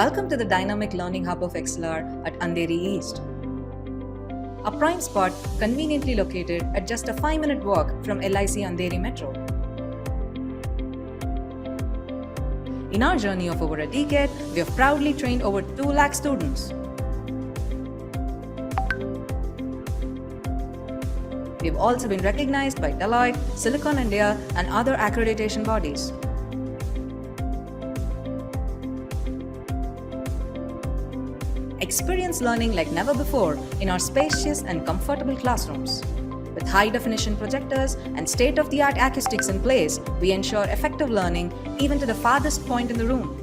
Welcome to the dynamic learning hub of XLR at Andheri East. A prime spot conveniently located at just a 5-minute walk from LIC Andheri Metro. In our journey of over a decade, we have proudly trained over 2 lakh students. We've also been recognized by Deloitte, Silicon India, and other accreditation bodies. Experience learning like never before in our spacious and comfortable classrooms. With high-definition projectors and state-of-the-art acoustics in place, we ensure effective learning even to the farthest point in the room.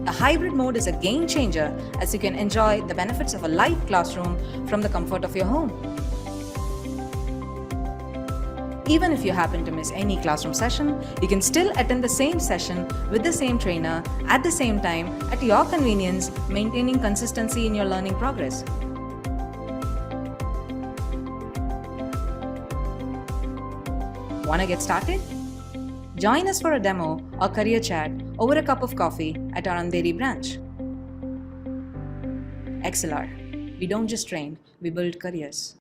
The hybrid mode is a game changer as you can enjoy the benefits of a live classroom from the comfort of your home. Even if you happen to miss any classroom session, you can still attend the same session with the same trainer at the same time at your convenience, maintaining consistency in your learning progress. Want to get started? Join us for a demo or career chat over a cup of coffee at our Andheri branch. XLR. We don't just train, we build careers.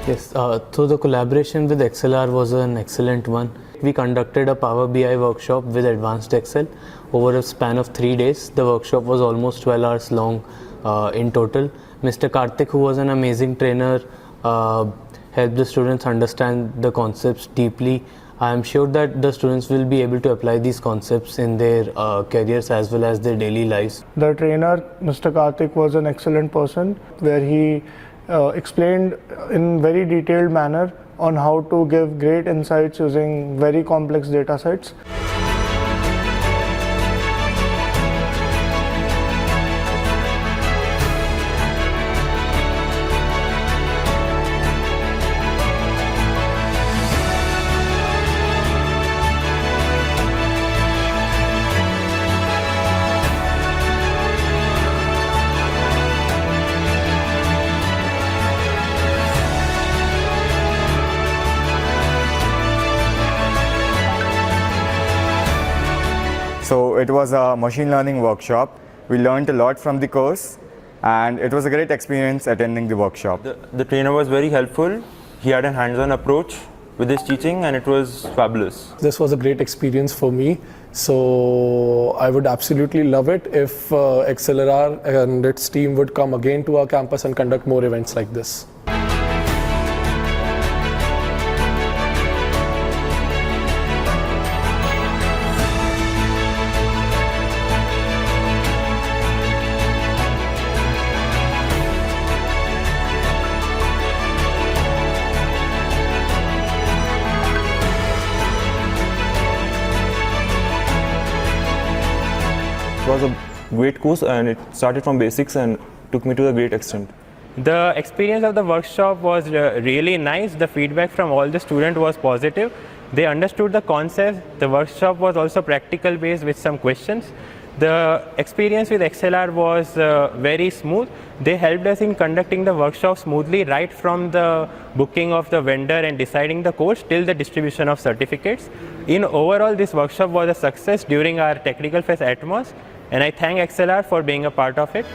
Yes, so the collaboration with XLR was an excellent one. We conducted a Power BI workshop with Advanced Excel over a span of 3 days. The workshop was almost 12 hours long in total. Mr. Karthik, who was an amazing trainer, helped the students understand the concepts deeply. I am sure that the students will be able to apply these concepts in their careers as well as their daily lives. The trainer, Mr. Karthik, was an excellent person where he explained in very detailed manner on how to give great insights using very complex data sets. So it was a machine learning workshop. We learned a lot from the course and it was a great experience attending the workshop. The trainer was very helpful. He had a hands-on approach with his teaching and it was fabulous. This was a great experience for me. So I would absolutely love it if XLR and its team would come again to our campus and conduct more events like this. It was a great course and it started from basics and took me to a great extent. The experience of the workshop was really nice. The feedback from all the students was positive. They understood the concept. The workshop was also practical based with some questions. The experience with XLR was very smooth. They helped us in conducting the workshop smoothly right from the booking of the vendor and deciding the course till the distribution of certificates. In overall, this workshop was a success during our Technical Fest Atmos, and I thank XLR for being a part of it.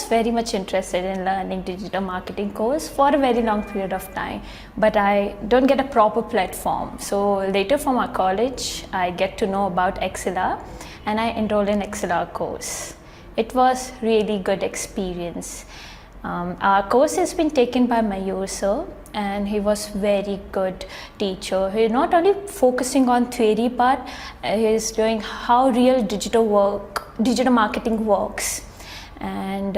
very much interested in learning digital marketing course for a very long period of time, but I don't get a proper platform. So later for my college, I get to know about XLR and I enrolled in XLR course. It was really good experience. Our course has been taken by Mayur sir, and he was very good teacher. He not only focusing on theory part, he is doing how real digital marketing works, and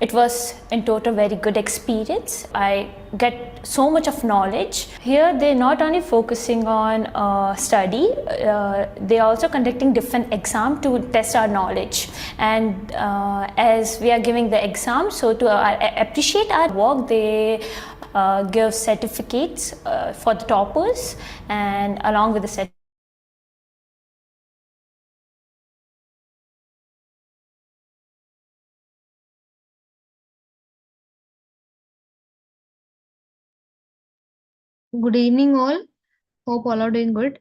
it was in total very good experience. I get so much of knowledge. Here they're not only focusing on study, they are also conducting different exam to test our knowledge, and as we are giving the exam, so to appreciate our work, they give certificates for the toppers, and along with the certificate. Good evening, all. Hope all are doing good.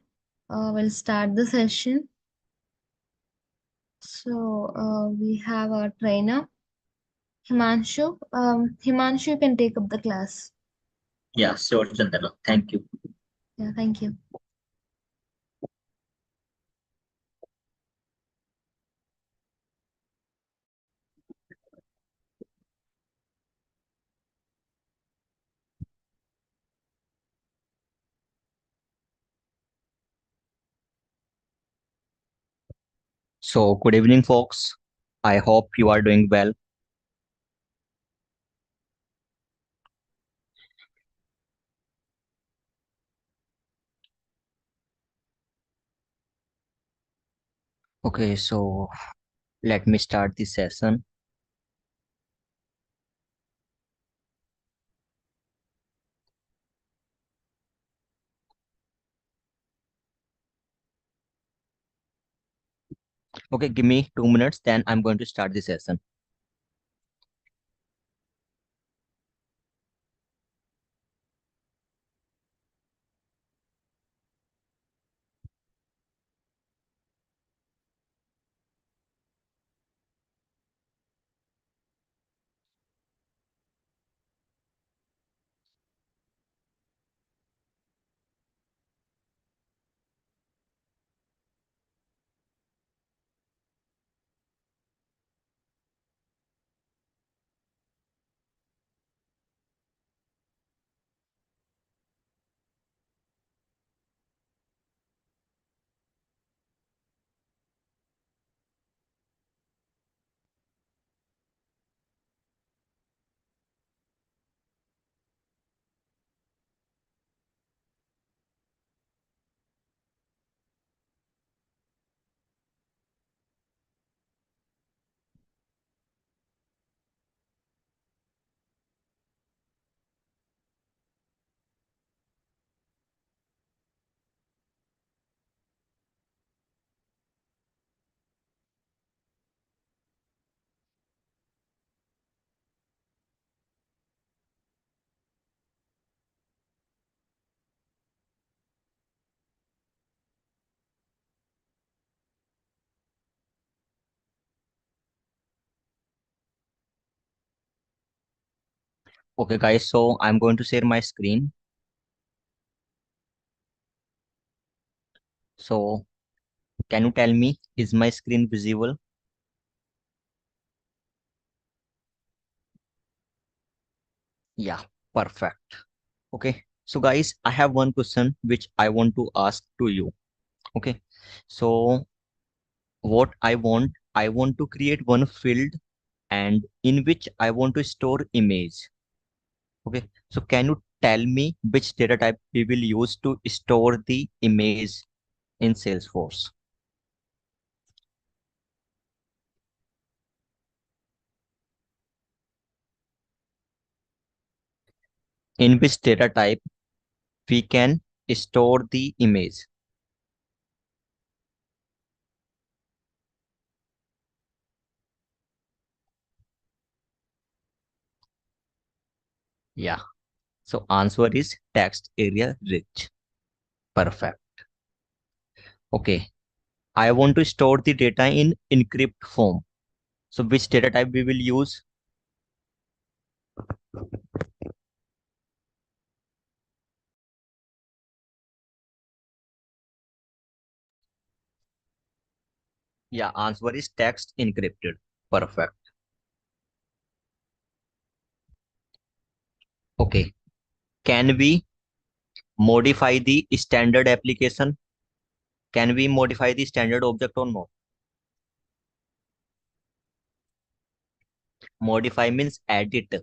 We'll start the session. So, we have our trainer, Himanshu. Himanshu, you can take up the class. Yeah, sure, Chandana. Thank you. Yeah, thank you. So, good evening, folks. I hope you are doing well. Okay, so let me start the session. Okay, give me 2 minutes, then I'm going to start the session. Okay, guys, so I'm going to share my screen. So, can you tell me, is my screen visible? Yeah, perfect. Okay, so guys, I have one question which I want to ask to you. Okay, so what I want to create one field and in which I want to store image. Okay, so can you tell me which data type we will use to store the image in Salesforce? In which data type we can store the image? Yeah, so answer is text area rich. Perfect. Okay, I want to store the data in encrypt form. So which data type we will use? Yeah, answer is text encrypted. Perfect. Okay. Can we modify the standard application? Can we modify the standard object or not? Modify means edit.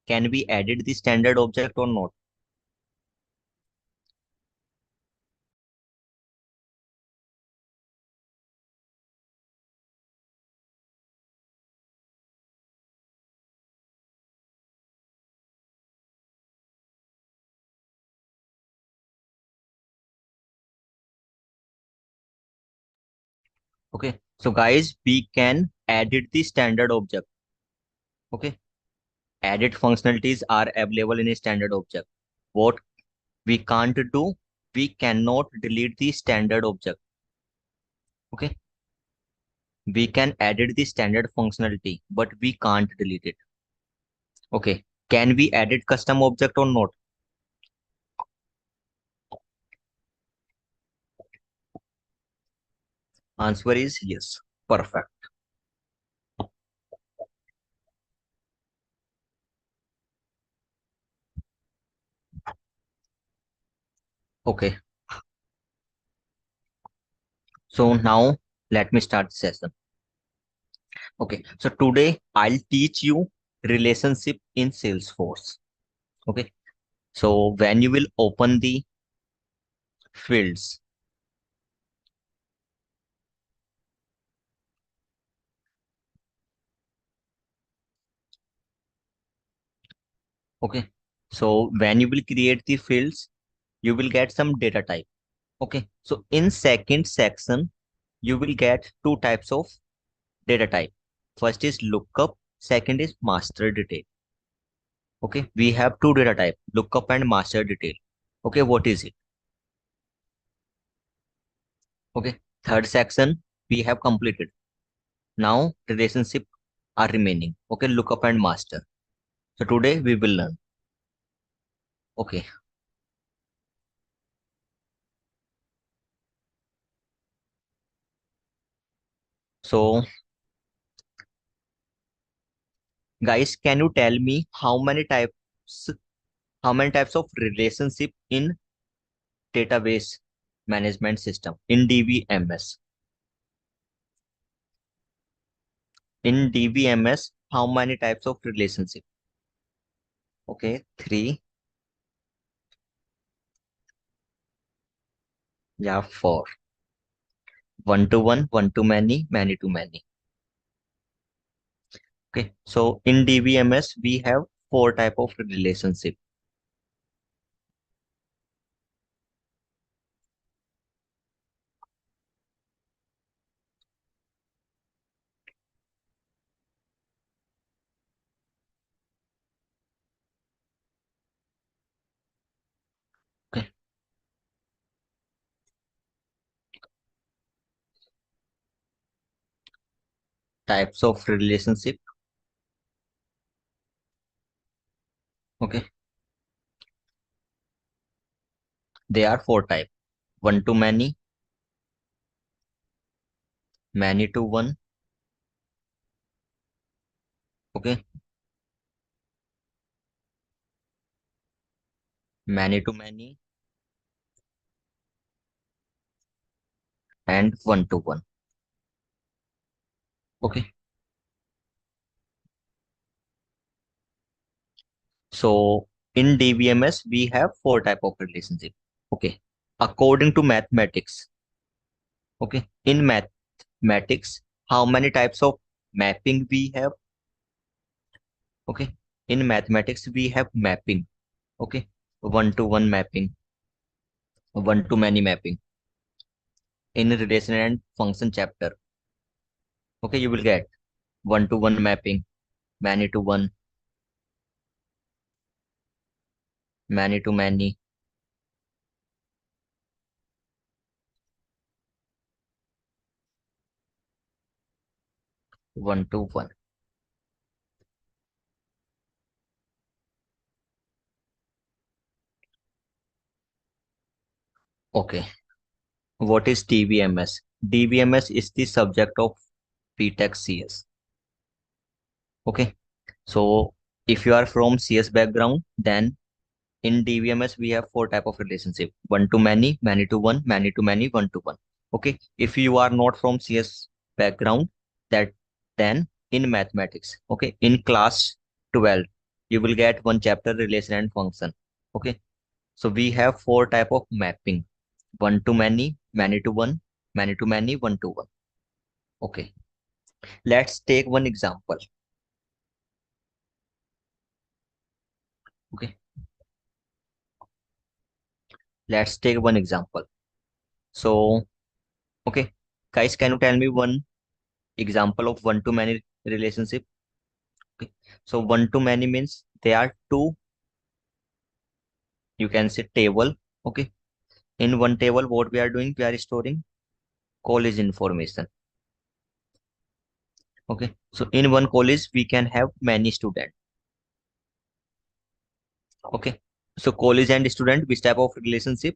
Can we edit the standard object or not? Okay. So guys, we can edit the standard object. Okay. Edit functionalities are available in a standard object. What we can't do, we cannot delete the standard object. Okay. We can edit the standard functionality, but we can't delete it. Okay. Can we edit custom object or not? Answer is yes. Perfect. Okay. So now let me start the session. Okay. So today I'll teach you relationship in Salesforce. Okay. So when you will open the fields, okay. So when you will create the fields, you will get some data type. Okay. So in second section, you will get two types of data type. First is lookup, second is master detail. Okay. We have two data type, lookup and master detail. Okay. What is it? Okay. Third section, we have completed. Now relationship are remaining. Okay. Lookup and master. So today we will learn. Okay. So guys, can you tell me how many types of relationship in database management system in DBMS? In DBMS, how many types of relationship? Okay, three. Yeah, four. One to one, one to many to many. Okay, so in DBMS, we have four type of relationship. Okay, types of relationship. Okay, they are four type. One to many to one. Okay, many to many, and one to one. Okay, so in DBMS, we have four type of relationship. Okay, according to mathematics. Okay, in mathematics, how many types of mapping we have? Okay, in mathematics, we have mapping. Okay, one to one mapping, one to many mapping. In relation and function chapter, okay, you will get one to one mapping, many to one, many to many, one to one. Okay. What is DVMS? DVMS is the subject of BTech CS. Okay. So if you are from CS background, then in DVMS we have four type of relationship: one to many to one, many to many, one to one. Okay. If you are not from CS background, that then in mathematics, okay, in class 12, you will get one chapter relation and function. Okay. So we have four type of mapping: one to many to one, many to many, one to one. Okay. Let's take one example. Okay. Let's take one example. So, okay, guys, can you tell me one example of one to many relationship? Okay. So one to many means there are two, you can say, table. Okay. In one table, what we are doing, we are storing college information. Okay. So in one college, we can have many students. Okay. So college and student, which type of relationship?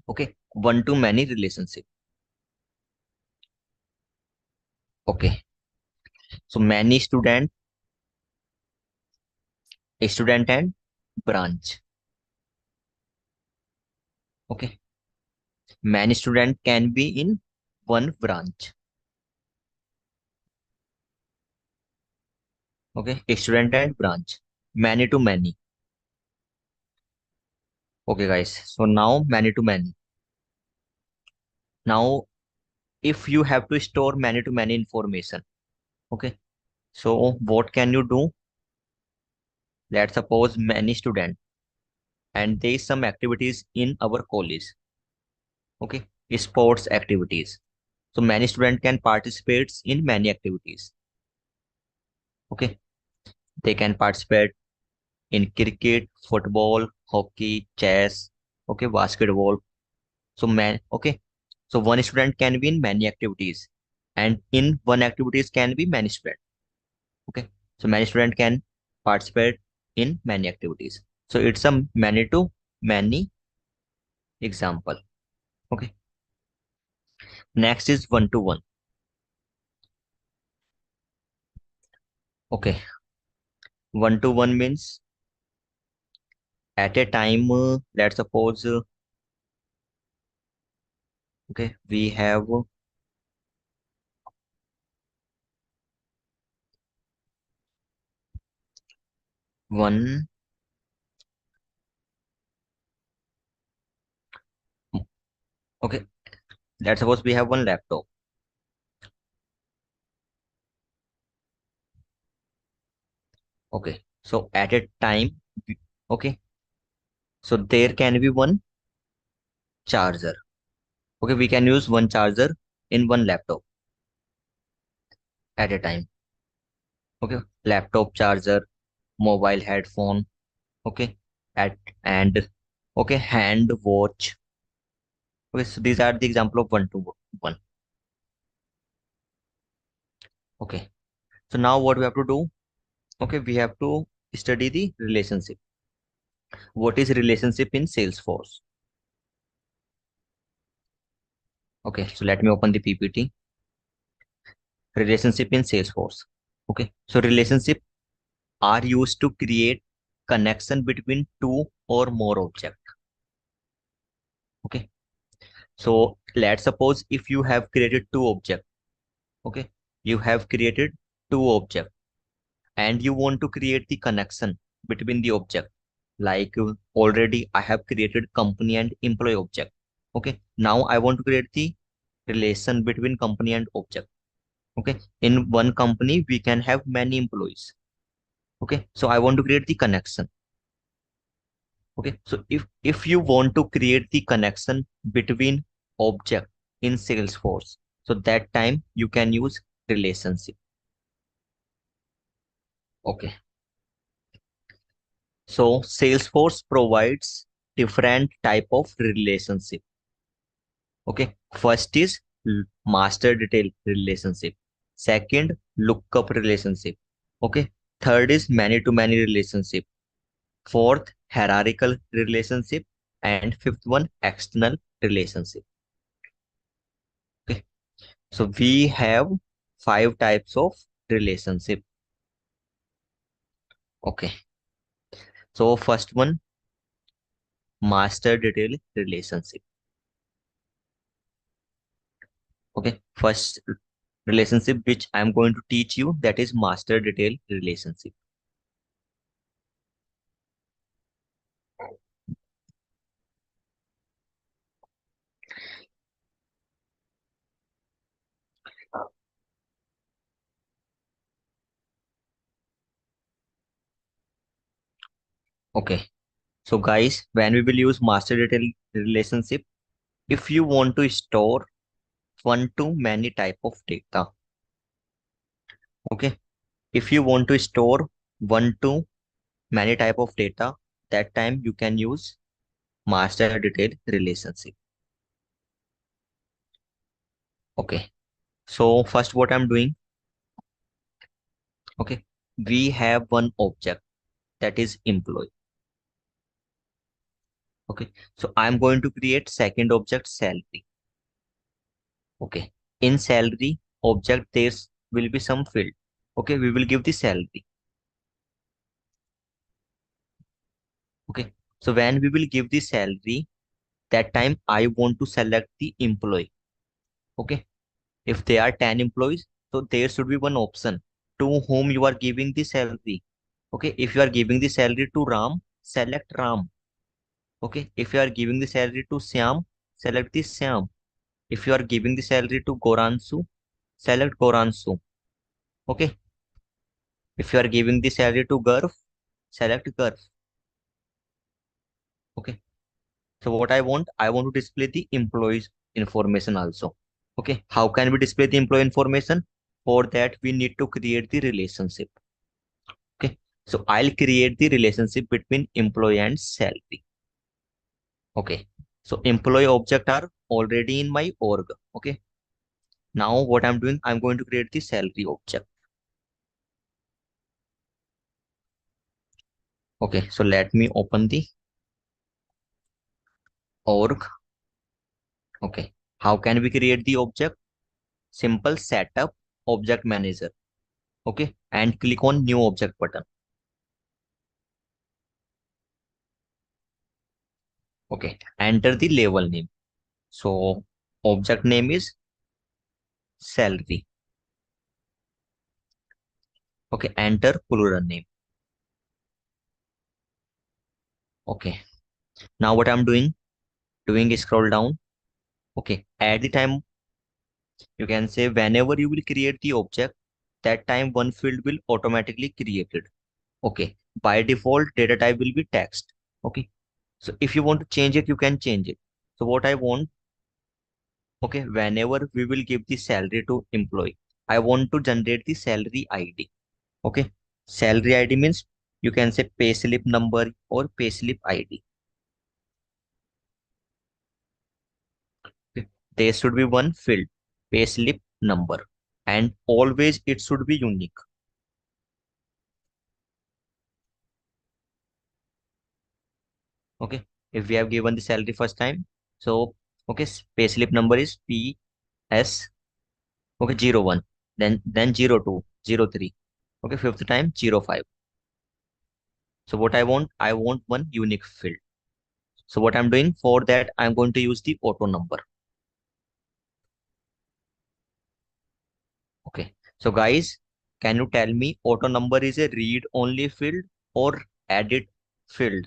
Okay. One to many relationship. Okay. So many student and branch. Okay. Many student can be in one branch. Okay. Student and branch. Many to many. Okay, guys. So now many to many. Now, if you have to store many to many information, okay. So what can you do? Let's suppose many student and there is some activities in our college. Okay, sports activities. So many student can participate in many activities. Okay, they can participate in cricket, football, hockey, chess, okay, basketball. So okay. So one student can be in many activities, and in one activities can be many students. Okay. So many student can participate in many activities. So it's a many to many example. Okay. Next is one to one. Okay. One to one means at a time, let's suppose, okay, we have one, okay, let's suppose we have one laptop. Okay. So at a time, okay, so there can be one charger. Okay, we can use one charger in one laptop at a time. Okay, laptop charger, mobile headphone, okay, at and okay, hand watch. Okay, so these are the example of one to one. Okay, so now what we have to do? Okay, we have to study the relationship. What is relationship in Salesforce? Okay, so let me open the PPT. Relationship in Salesforce. Okay, so relationship are used to create connection between two or more objects. Okay, so let's suppose if you have created two objects. Okay, you have created two objects and you want to create the connection between the object. Like already I have created company and employee object. Okay, now I want to create the relation between company and object. Okay, in one company we can have many employees. Okay, so I want to create the connection. Okay, so if you want to create the connection between object in Salesforce, so that time you can use relationship. Okay, so Salesforce provides different type of relationship. Okay, first is master detail relationship. Second, lookup relationship. Okay, third is many to many relationship. Fourth, hierarchical relationship. and fifth one, external relationship. Okay, so we have 5 types of relationship. Okay, so first one, master detail relationship. Okay, first relationship which I'm going to teach you, that is master detail relationship. Okay, so guys, when we will use master detail relationship, if you want to store one to many type of data, okay, if you want to store one to many type of data, that time you can use master detail relationship. Okay, so first what I'm doing, okay, we have one object, that is employee. Okay, so I'm going to create second object, salary. Okay, in salary object there will be some field. Okay, we will give the salary. Okay, so when we will give the salary, that time I want to select the employee. Okay, if there are 10 employees, so there should be one option to whom you are giving the salary. Okay, if you are giving the salary to Ram, select Ram. Okay, if you are giving the salary to Syam, select the Syam. If you are giving the salary to Goransu, select Goransu. Okay, if you are giving the salary to Garf, select Garf. Okay, so what I want to display the employees information also. Okay, how can we display the employee information? For that, we need to create the relationship. Okay, so I'll create the relationship between employee and salary. Okay, so employee object are already in my org. Okay, now what I'm doing, I'm going to create the salary object. Okay, so let me open the org. Okay, how can we create the object? Simple, setup object manager. Okay, and click on new object button. Okay, enter the label name. So object name is salary. Okay, enter plural name. Okay, now what I'm doing is scroll down. Okay, at the time you can say whenever you will create the object, that time one field will automatically created. Okay, by default data type will be text. Okay, so if you want to change it, you can change it. So what I want, okay, whenever we will give the salary to employee, I want to generate the salary ID. Okay, salary ID means you can say payslip number or payslip ID. Okay, there should be one field, payslip number, and always it should be unique. Okay, if we have given the salary first time, so okay, payslip number is PS, okay, 01, then 02, 03, okay, fifth time 05. So what I want one unique field. So what I'm doing for that, I'm going to use the auto number. Okay, so guys, can you tell me auto number is a read only field or edit field?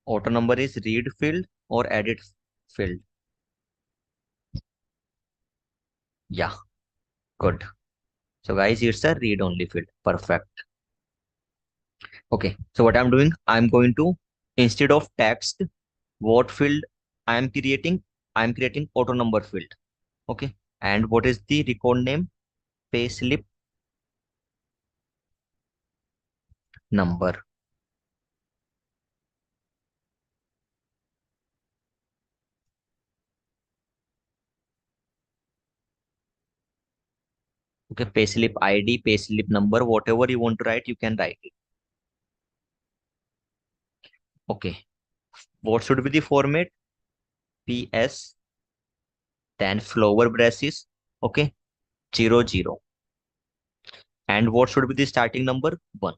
Auto number is read field or edit field? Yeah, good. So guys, it's a read only field. Perfect. Okay, so what I'm doing, I'm going to, instead of text, what field I'm creating? I'm creating auto number field. Okay, and what is the record name? Payslip number. Okay, payslip ID, payslip number, whatever you want to write, you can write it. Okay, What should be the format? PS, then flower braces, okay, 00. And what should be the starting number? 1.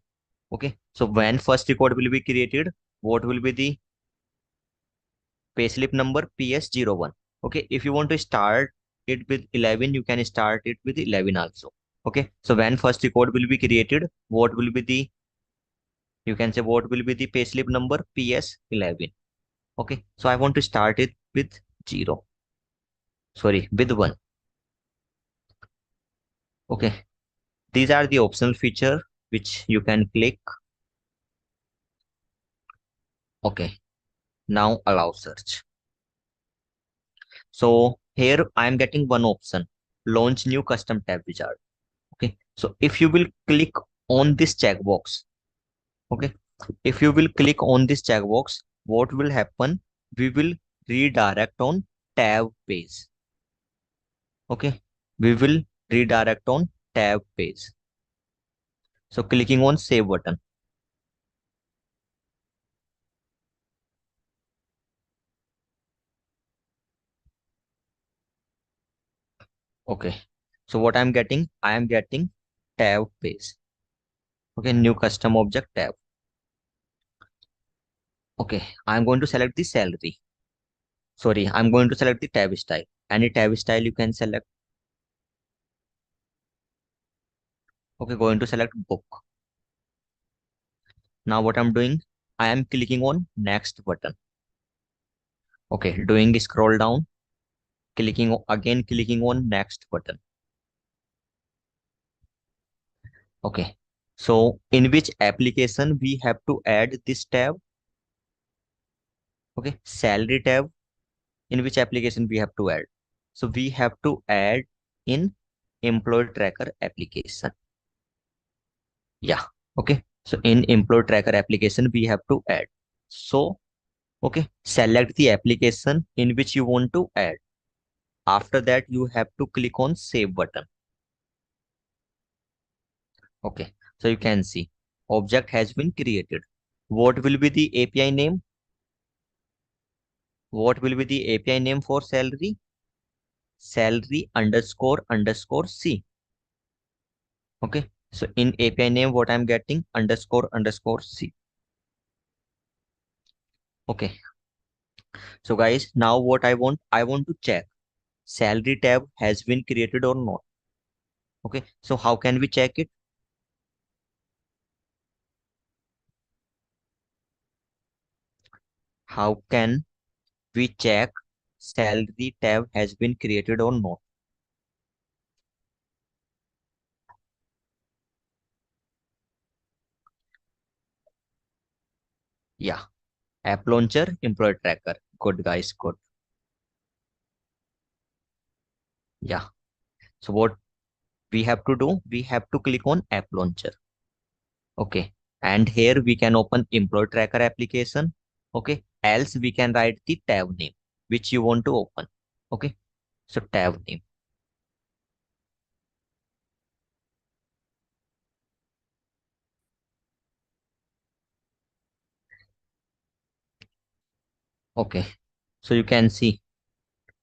Okay, so when first record will be created, what will be the payslip number? PS01. Okay, if you want to start it with 11, you can start it with 11 also. Okay, so when first record will be created, what will be the, you can say what will be the payslip number? PS11. Okay, so I want to start it with 0, sorry, with 1. Okay, these are the optional feature which you can click. Okay, now allow search. So here I am getting one option, launch new custom tab wizard. Okay, so if you will click on this checkbox, okay, if you will click on this checkbox, what will happen? We will redirect on tab page. Okay, we will redirect on tab page. So clicking on save button. Okay, so what I'm getting? I am getting tab page. Okay, new custom object tab. Okay, I'm going to select the salary. Sorry, I'm going to select the tab style. Any tab style you can select. Okay, going to select book. Now what I'm doing, I am clicking on next button. Okay, doing scroll down, again clicking on next button. Okay, so in which application we have to add this tab? Okay, salary tab. In which application we have to add? So we have to add in employee tracker application. Yeah. Okay, so in employee tracker application we have to add. So okay, select the application in which you want to add. After that you have to click on save button. Okay, so you can see object has been created. What will be the API name? What will be the API name for salary? Salary underscore underscore C. Okay, so in API name what I'm getting? Underscore underscore C. Okay, so guys, now what I want to check salary tab has been created or not. Okay, so how can we check it? How can we check salary tab has been created or not? Yeah, app launcher, employee tracker. Good guys, good. Yeah, so what we have to do, we have to click on app launcher. Okay, and here we can open employee tracker application. Okay, else we can write the tab name which you want to open. Okay, so tab name. Okay, so you can see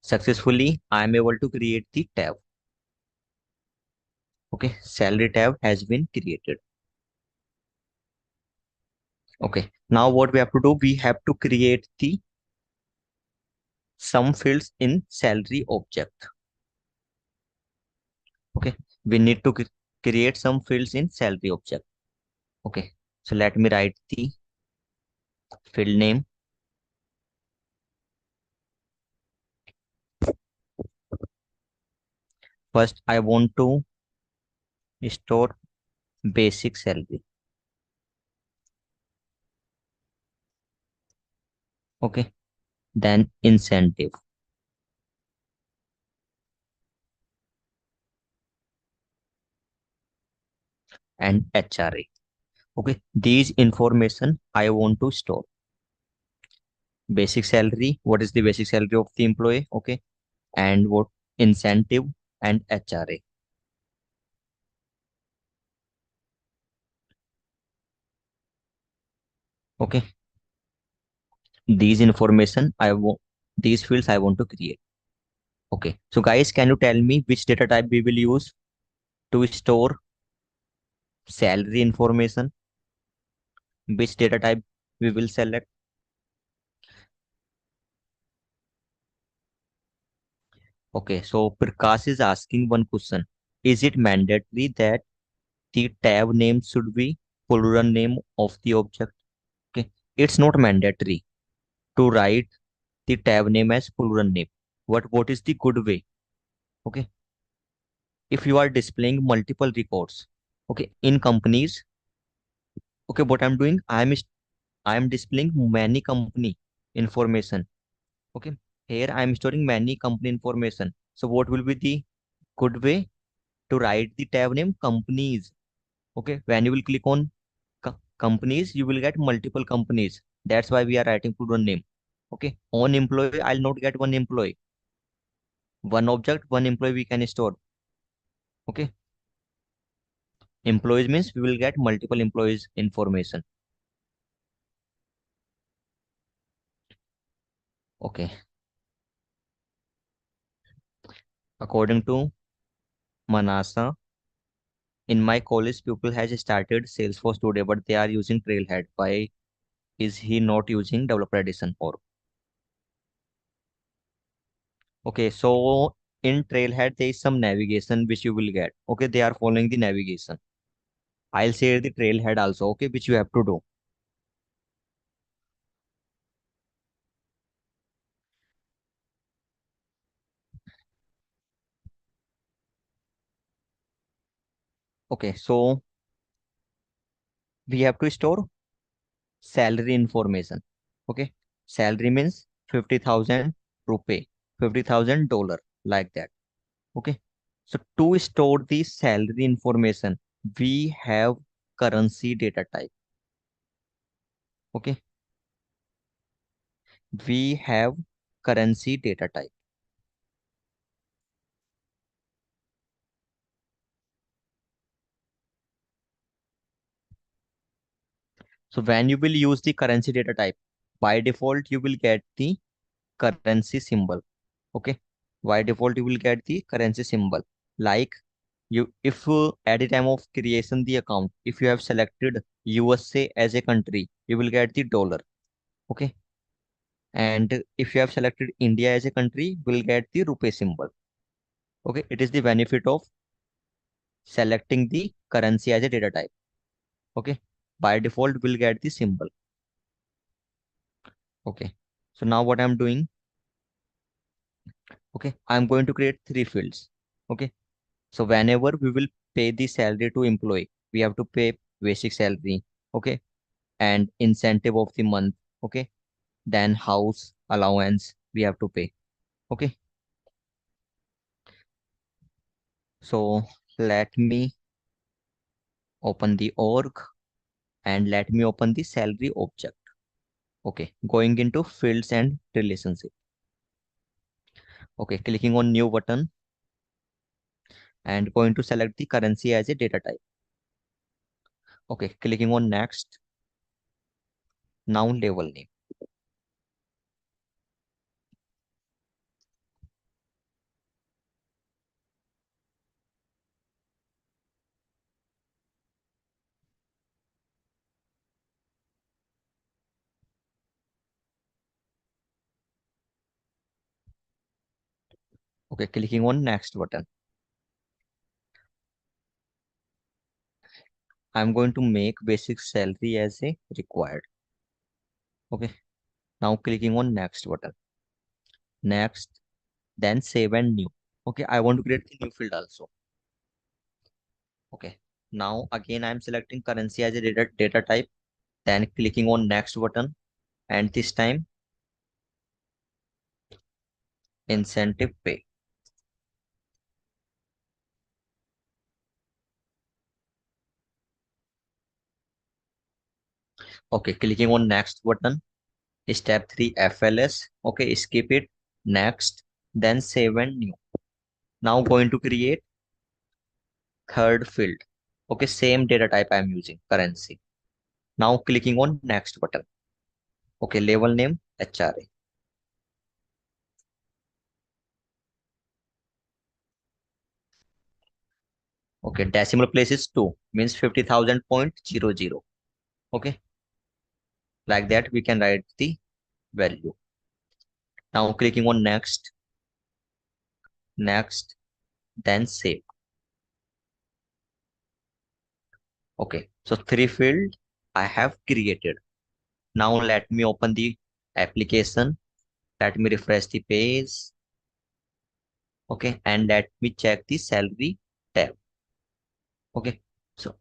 successfully I am able to create the tab. Okay, salary tab has been created. Okay, now what we have to do, we have to create the some fields in salary object. Okay, we need to create some fields in salary object. Okay, so let me write the field name. First I want to store basic salary. Okay, then incentive, and HRA. Okay, these information I want to store. Basic salary, what is the basic salary of the employee? Okay, and what incentive and HRA. Okay, these information I want, these fields I want to create. Okay, so guys, can you tell me which data type we will use to store salary information? Which data type we will select? Okay, so Prakash is asking one question. Is it mandatory that the tab name should be plural name of the object? Okay, it's not mandatory to write the tab name as plural name. What is the good way? Okay, if you are displaying multiple records, okay, in companies, okay, what I'm doing, I'm displaying many company information. Okay, here I'm storing many company information. So what will be the good way to write the tab name companies? Okay, when you will click on companies, you will get multiple companies. That's why we are writing plural name. Okay, on employee, I'll not get one employee. One object, one employee we can store. Okay, employees means we will get multiple employees information. Okay, according to Manasa, in my college, people has started Salesforce today, but they are using Trailhead. Why is he not using Developer Edition for? Okay, so in Trailhead, there is some navigation which you will get. Okay, they are following the navigation. I'll share the Trailhead also, okay, which you have to do. Okay, so we have to store salary information. Okay, salary means 50,000 rupee, $50,000 like that. Okay, so to store the salary information, we have currency data type. Okay, we have currency data type. So when you will use the currency data type, by default you will get the currency symbol. Okay, by default you will get the currency symbol. Like you, if at the time of creation the account, if you have selected USA as a country, you will get the dollar. Okay, and if you have selected India as a country, will get the rupee symbol. Okay, it is the benefit of selecting the currency as a data type. Okay, by default we'll get the symbol. Okay, so now what I'm doing, okay, I'm going to create three fields. Okay, so whenever we will pay the salary to employee, we have to pay basic salary. Okay, and incentive of the month. Okay, then house allowance we have to pay. Okay, so let me open the org and let me open the salary object. Okay, going into fields and relationship. Okay, clicking on new button and going to select the currency as a data type. Okay, clicking on next. Now label name. Okay, clicking on next button. I'm going to make basic salary as a required. Okay, now clicking on next button. Next, then save and new. Okay, I want to create the new field also. Okay, now again I'm selecting currency as a data type, then clicking on next button, and this time incentive pay. Okay, clicking on next button. Step 3 FLS. Okay, skip it. Next, then save and new. Now going to create third field. Okay, same data type I am using, currency. Now clicking on next button. Okay, label name HRA. Okay, decimal place is 2, means 50,000.00. Okay, like that we can write the value. Now clicking on next, next, then save. Okay, so 3 field I have created. Now let me open the application. Let me refresh the page. Okay, and let me check the salary tab. Okay, so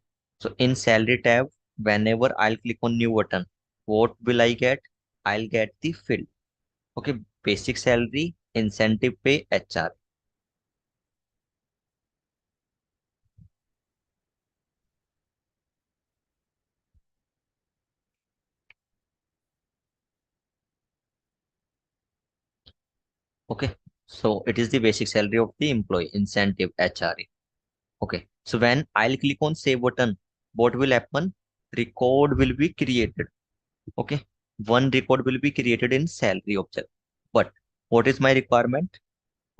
in salary tab, whenever I'll click on new button, what will I get? I'll get the field. Okay, basic salary, incentive pay, HR. Okay, so it is the basic salary of the employee, incentive, HRA. Okay, so when I'll click on save button, what will happen? Record will be created. Okay, one record will be created in salary object. But what is my requirement?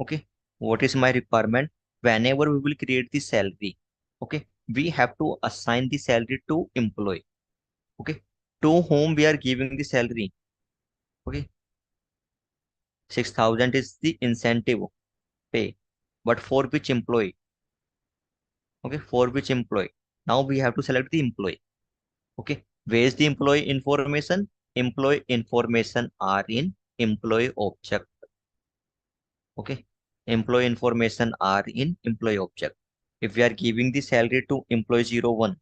Okay, what is my requirement? Whenever we will create the salary, okay, we have to assign the salary to employee. Okay, to whom we are giving the salary. Okay, 6,000 is the incentive pay, but for which employee? Okay, for which employee? Now we have to select the employee. Okay, where is the employee information? Employee information are in employee object. Okay, employee information are in employee object. If we are giving the salary to employee 01,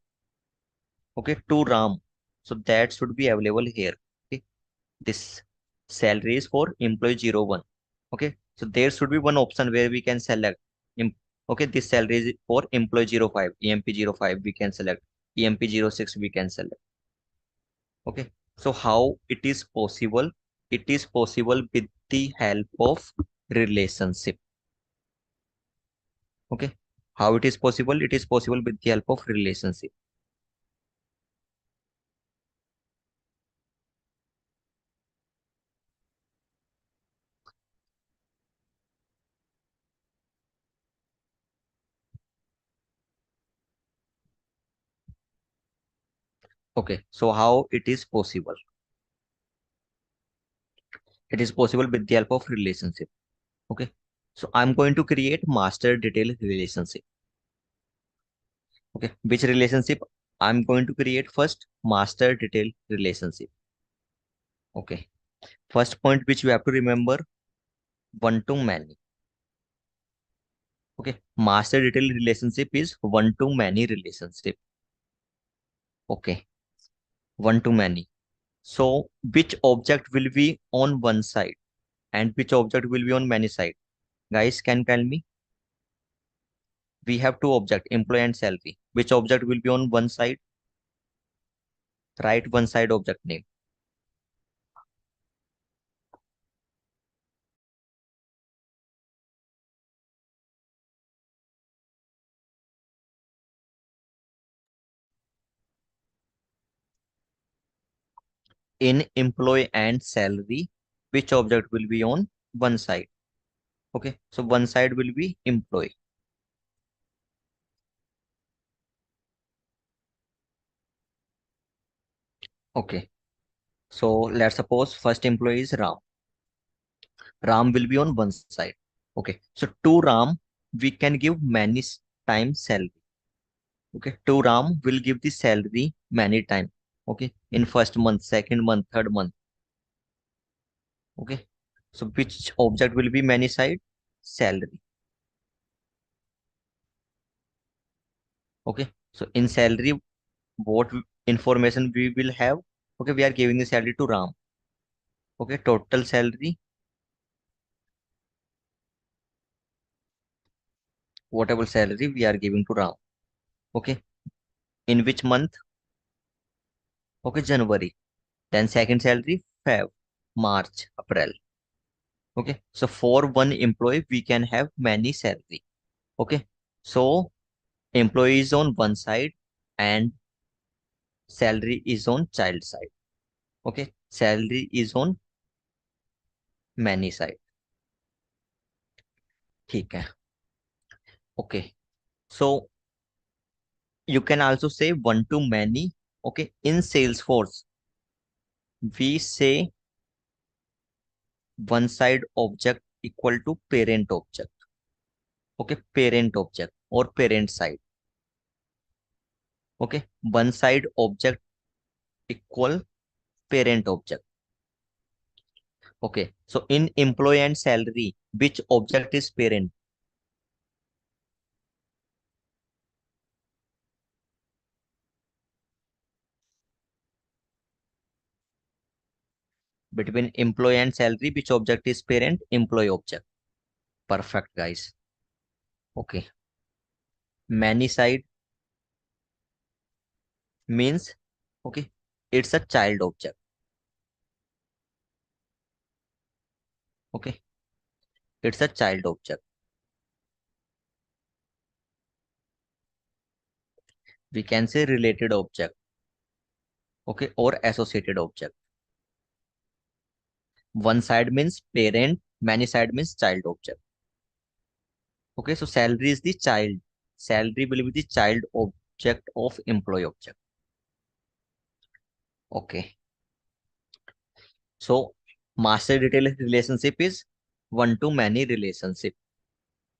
okay, to Ram, so that should be available here. Okay, this salary is for employee 01. Okay, so there should be one option where we can select. Okay, this salary is for employee 05, EMP 05 we can select, EMP 06 we can select. Okay, so how it is possible? It is possible with the help of relationship. Okay, how it is possible? It is possible with the help of relationship. Okay, so how it is possible? It is possible with the help of relationship. Okay, so I'm going to create master detail relationship. Okay, which relationship I'm going to create first? Master detail relationship. Okay, first point which you have to remember, one to many. Okay, master detail relationship is one to many relationship. Okay, one to many. So which object will be on one side and which object will be on many side? Guys, can tell me? We have two object, employee and salary. Which object will be on one side? Write one side object name. In employee and salary, which object will be on one side? Okay, so one side will be employee. Okay, so let's suppose first employee is Ram. Ram will be on one side. Okay, so to Ram, we can give many times salary. Okay, to Ram will give the salary many times. Okay, in first month, second month, third month. Okay, so which object will be many side? Salary. Okay, so in salary, what information we will have? Okay, we are giving the salary to Ram. Okay, total salary, whatever salary we are giving to Ram. Okay, in which month? Okay, January. Then second salary, Feb, March, April. Okay, so for one employee, we can have many salary. Okay, so employee is on one side and salary is on child side. Okay, salary is on many side. ठीक है. Okay. So you can also say one to many. Okay. In Salesforce, we say one side object equal to parent object. Okay. Parent object or parent side. Okay. One side object equal parent object. Okay. So in employee and salary, which object is parent? Between employee and salary, which object is parent? Employee object. Perfect, guys. Okay. Many side means, okay, it's a child object. Okay. It's a child object. We can say related object. Okay. Or associated object. One side means parent, many side means child object. Okay. So salary is the child. Salary will be the child object of employee object. Okay. So master detail relationship is one to many relationship.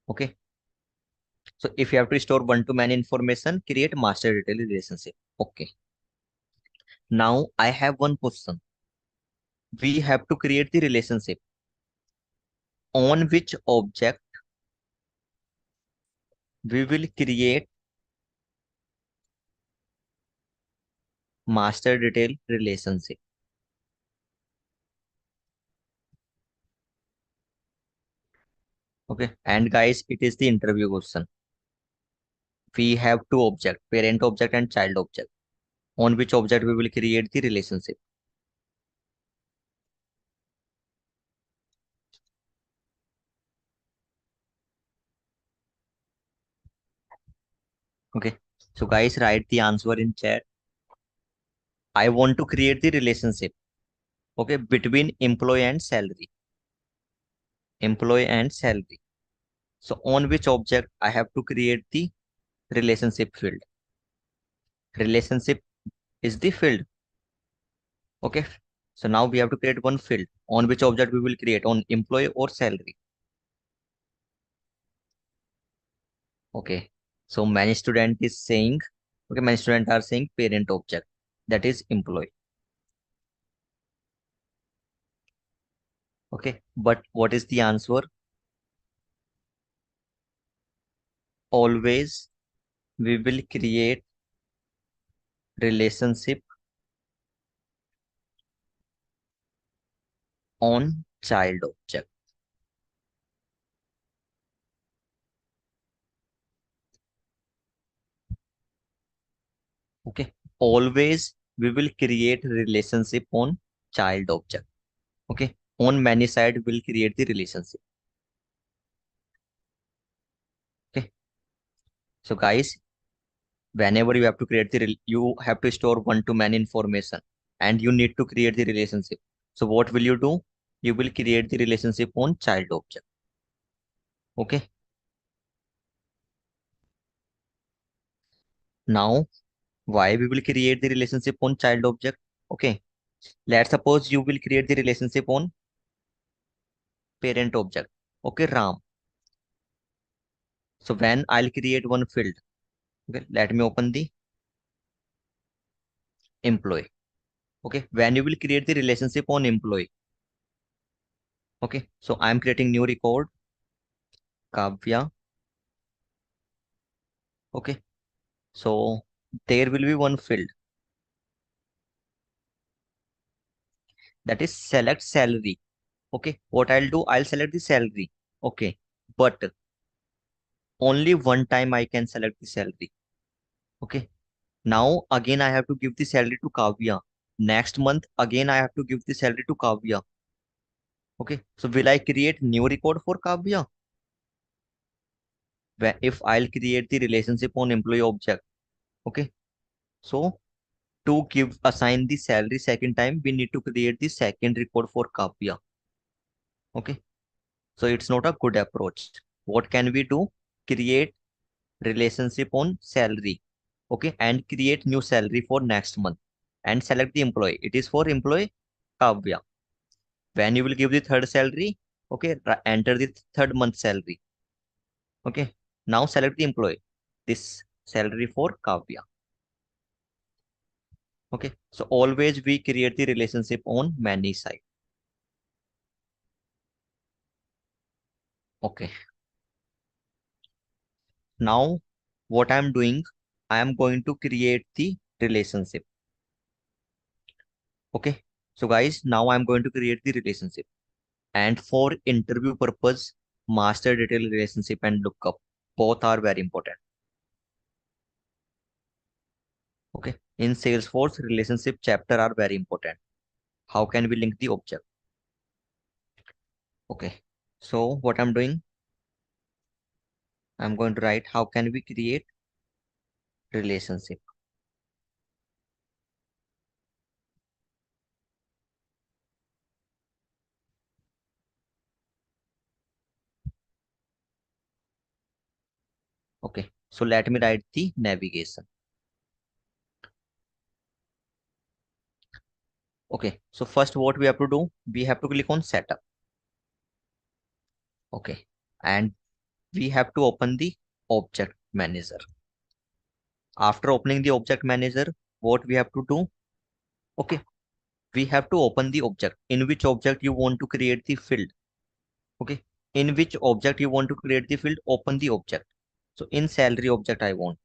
Okay. So if you have to store one to many information, create master detail relationship. Okay. Now I have one question. We have to create the relationship on which object we will create master detail relationship. Okay. And guys, it is the interview question. We have two object, parent object and child object. On which object we will create the relationship. Okay. So guys, write the answer in chat. I want to create the relationship. Okay. Between employee and salary. Employee and salary. So on which object I have to create the relationship field. Relationship is the field. Okay. So now we have to create one field. On which object we will create, on employee or salary. Okay. So many student is saying, okay, many students are saying parent object, that is employee. Okay. But what is the answer? Always we will create relationship on child object. Okay. Always we will create relationship on child object. Okay. On many side we'll create the relationship. Okay. So guys, whenever you have to create the you have to store one to many information and you need to create the relationship. So what will you do? You will create the relationship on child object. Okay. Now, why we will create the relationship on child object? Okay. Let's suppose you will create the relationship on parent object. Okay, Ram. So when I'll create one field, okay, let me open the employee. Okay, when you will create the relationship on employee. Okay, so I'm creating new record, Kavya. Okay, so there will be one field that is select salary. Okay, what I'll do, I'll select the salary. Okay, but only one time I can select the salary. Okay, now again I have to give the salary to Kavya. Next month again I have to give the salary to Kavya. Okay, so will I create new record for Kavya? Where if I'll create the relationship on employee object. Okay, so to assign the salary second time, we need to create the second record for Kavya. Okay, so it's not a good approach. What can we do? Create relationship on salary, okay, and create new salary for next month and select the employee. It is for employee Kavya. When you will give the third salary, okay, enter the third month salary. Okay, now select the employee. This salary for Kavya. Okay, so always we create the relationship on many side. Okay, now what I'm doing, I am going to create the relationship. Okay, so guys, now I'm going to create the relationship. And for interview purpose, master detail relationship and lookup both are very important. Okay, in Salesforce, relationship chapter are very important. How can we link the object? Okay, so what I'm doing, I'm going to write how can we create relationship. Okay, so let me write the navigation. Okay, so first what we have to do, we have to click on setup. Okay, and we have to open the object manager. After opening the object manager, what we have to do? Okay, we have to open the object. In which object you want to create the field? Okay, in which object you want to create the field? Open the object. So in salary object I want.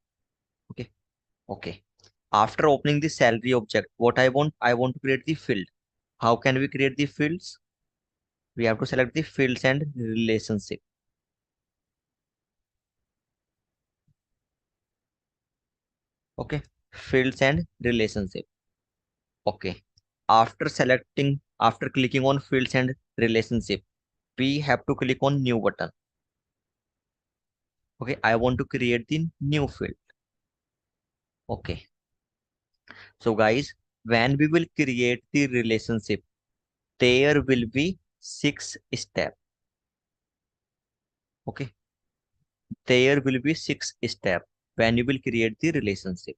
Okay, okay. After opening the salary object, what I want to create the field. How can we create the fields? We have to select the fields and relationship. Okay, fields and relationship. Okay, after clicking on fields and relationship, we have to click on new button. Okay, I want to create the new field. Okay, so guys, when we will create the relationship, there will be 6 steps. Okay, there will be 6 steps when you will create the relationship.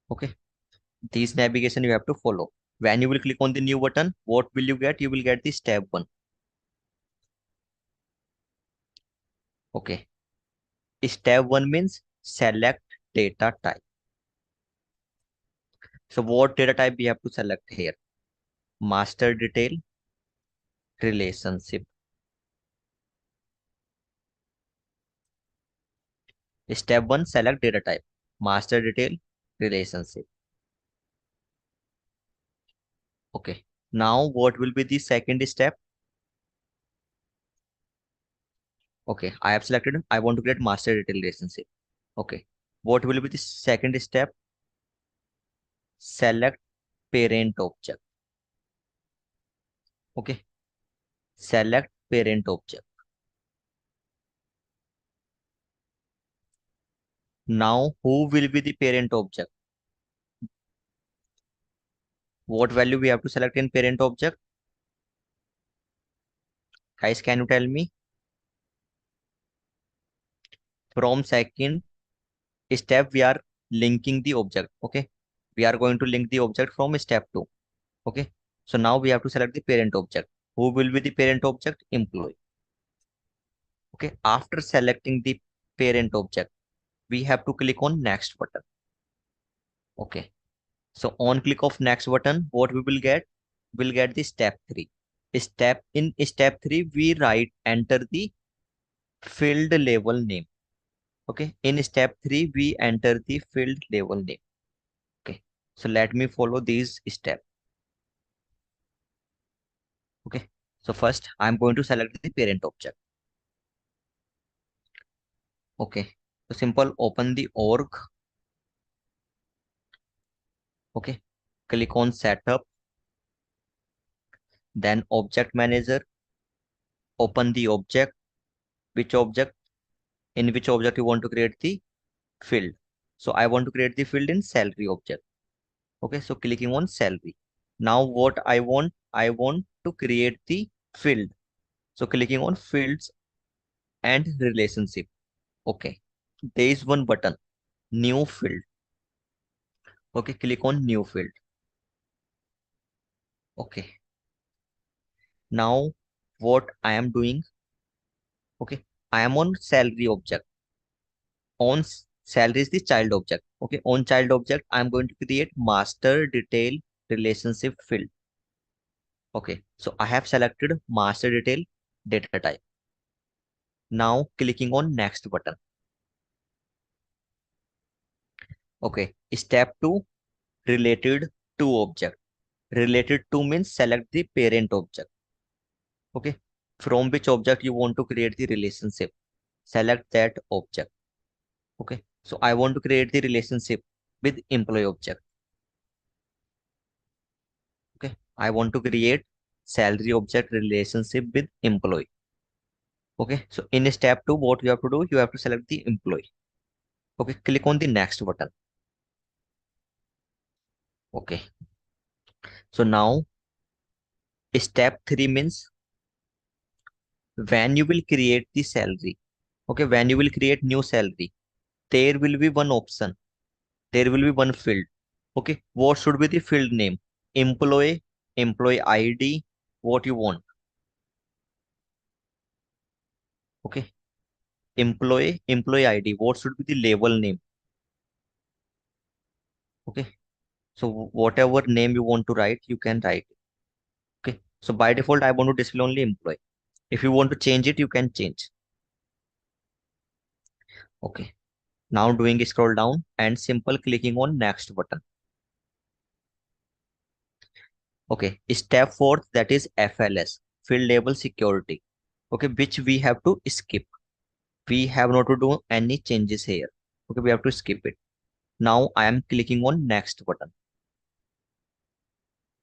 Okay, these navigation you have to follow. When you will click on the new button, what will you get? You will get the step 1. Okay, step 1 means select data type. So what data type we have to select here? Master detail relationship. Step 1, select data type. Master detail relationship. Okay, now what will be the second step? Okay, I have selected, I want to create master detail relationship. Okay, what will be the second step? Select parent object. Okay, select parent object. Now who will be the parent object? What value we have to select in parent object? Guys, can you tell me? From second step we are linking the object. Okay, we are going to link the object from step 2. Okay, so now we have to select the parent object. Who will be the parent object? Employee. Okay, after selecting the parent object, we have to click on next button. Okay, so on click of next button, what we will get? We'll get the step 3. In step 3 we write enter the field label name. Okay, in step 3 we enter the field label name. Okay, so let me follow these steps. Okay, so first I'm going to select the parent object. Okay, so simple, open the org. Okay, click on setup, then object manager, open the object. Which object? In which object you want to create the field? So I want to create the field in salary object. Okay, so clicking on salary. Now what I want to create the field. So clicking on fields and relationship. Okay. There is one button, new field. Okay, click on new field. Okay. Now what I am doing, okay, I am on salary object. On salary is the child object. Okay, on child object, I'm going to create master detail relationship field. Okay, so I have selected master detail data type. Now clicking on next button. Okay, step 2, related to object. Related to means select the parent object. Okay, from which object you want to create the relationship. Select that object. Okay, so I want to create the relationship with employee object. Okay, I want to create salary object relationship with employee. Okay, so in step 2, what you have to do, you have to select the employee. Okay, click on the next button. Okay, so now step 3 means when you will create the salary. Okay, when you will create new salary, there will be one option, there will be one field. Okay, what should be the field name? Employee, employee ID, what you want. Okay, employee, employee ID, what should be the label name? Okay, so whatever name you want to write, you can write. Okay, so by default, I want to display only employee. If you want to change it, you can change. Okay, now doing scroll down and simple clicking on next button. Okay, step 4, that is FLS, field label security. Okay, which we have to skip. We have not to do any changes here. Okay, we have to skip it. Now I am clicking on next button.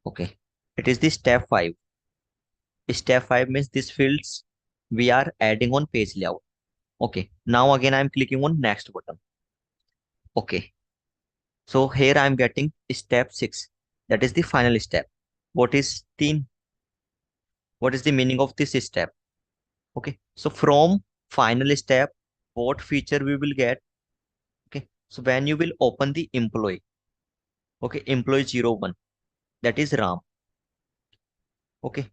Okay, it is the step 5. Step 5 means these fields we are adding on page layout. Okay, now again I am clicking on next button. Okay, so here I am getting step 6. That is the final step. What is the meaning of this step? Okay, so from final step, what feature we will get? Okay, so when you will open the employee, okay, employee 01, that is Ram. Okay,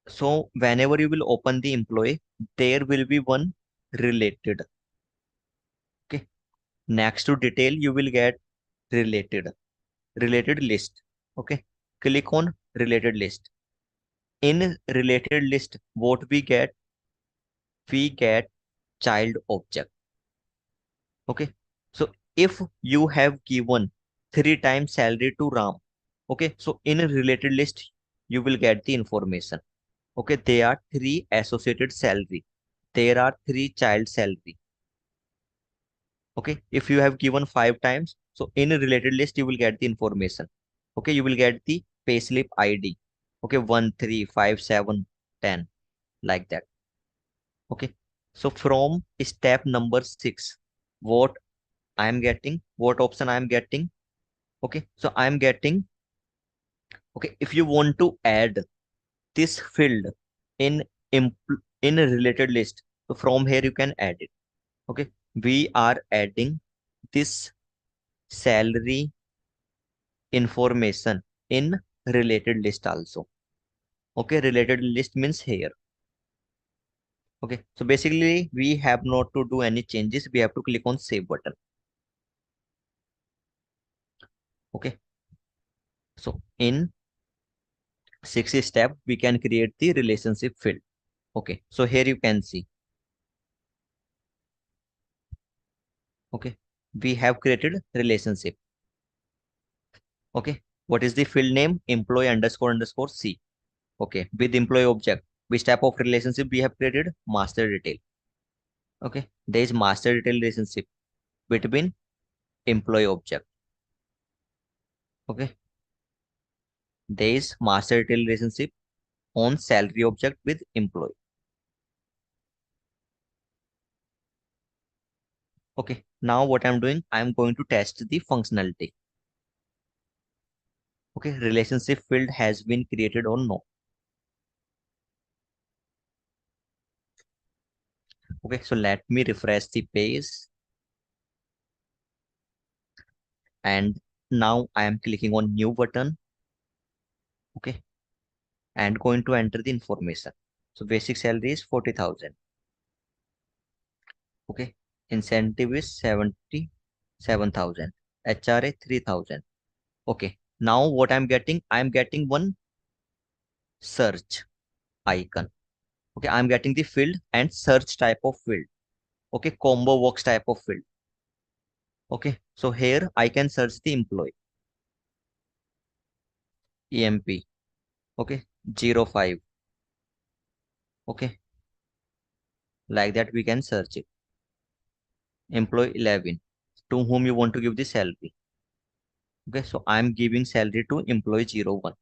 so whenever you will open the employee, there will be one related. Okay, next to detail, you will get related list. Okay, click on related list. In related list, what we get? We get child object. Okay, so if you have given 3 times salary to Ram, okay, so in a related list, you will get the information. Okay, there are 3 associated salary. There are 3 child salary. Okay, if you have given 5 times, so in a related list, you will get the information. Okay, you will get the payslip ID. Okay, 1, 3, 5, 7, 10, like that. Okay, so from step number 6, what I am getting, what option I am getting? Okay, so I am getting, okay, if you want to add this field in in a related list, so from here you can add it. Okay, we are adding this salary information in related list also. Okay, related list means here. Okay, so basically we have not to do any changes. We have to click on save button. Okay, so in 6th step, we can create the relationship field. Okay, so here you can see. Okay, we have created relationship. Okay, what is the field name? Employee underscore underscore C. Okay, with employee object, which type of relationship we have created? Master detail. Okay, there is master detail relationship between employee object. Okay, there is master detail relationship on salary object with employee. Okay, now what I'm doing, I'm going to test the functionality. Okay, relationship field has been created or no. Okay, so let me refresh the page. And now I am clicking on new button. Okay, and going to enter the information. So basic salary is 40,000. Okay, incentive is 77,000. HRA 3,000. Okay, now what I'm getting? I'm getting one search icon. Okay, I'm getting the field and search type of field. Okay, combo works type of field. Okay, so here I can search the employee. EMP. Okay, 05. Okay, like that we can search it. Employee 11, to whom you want to give the salary. Okay, so I'm giving salary to employee 01.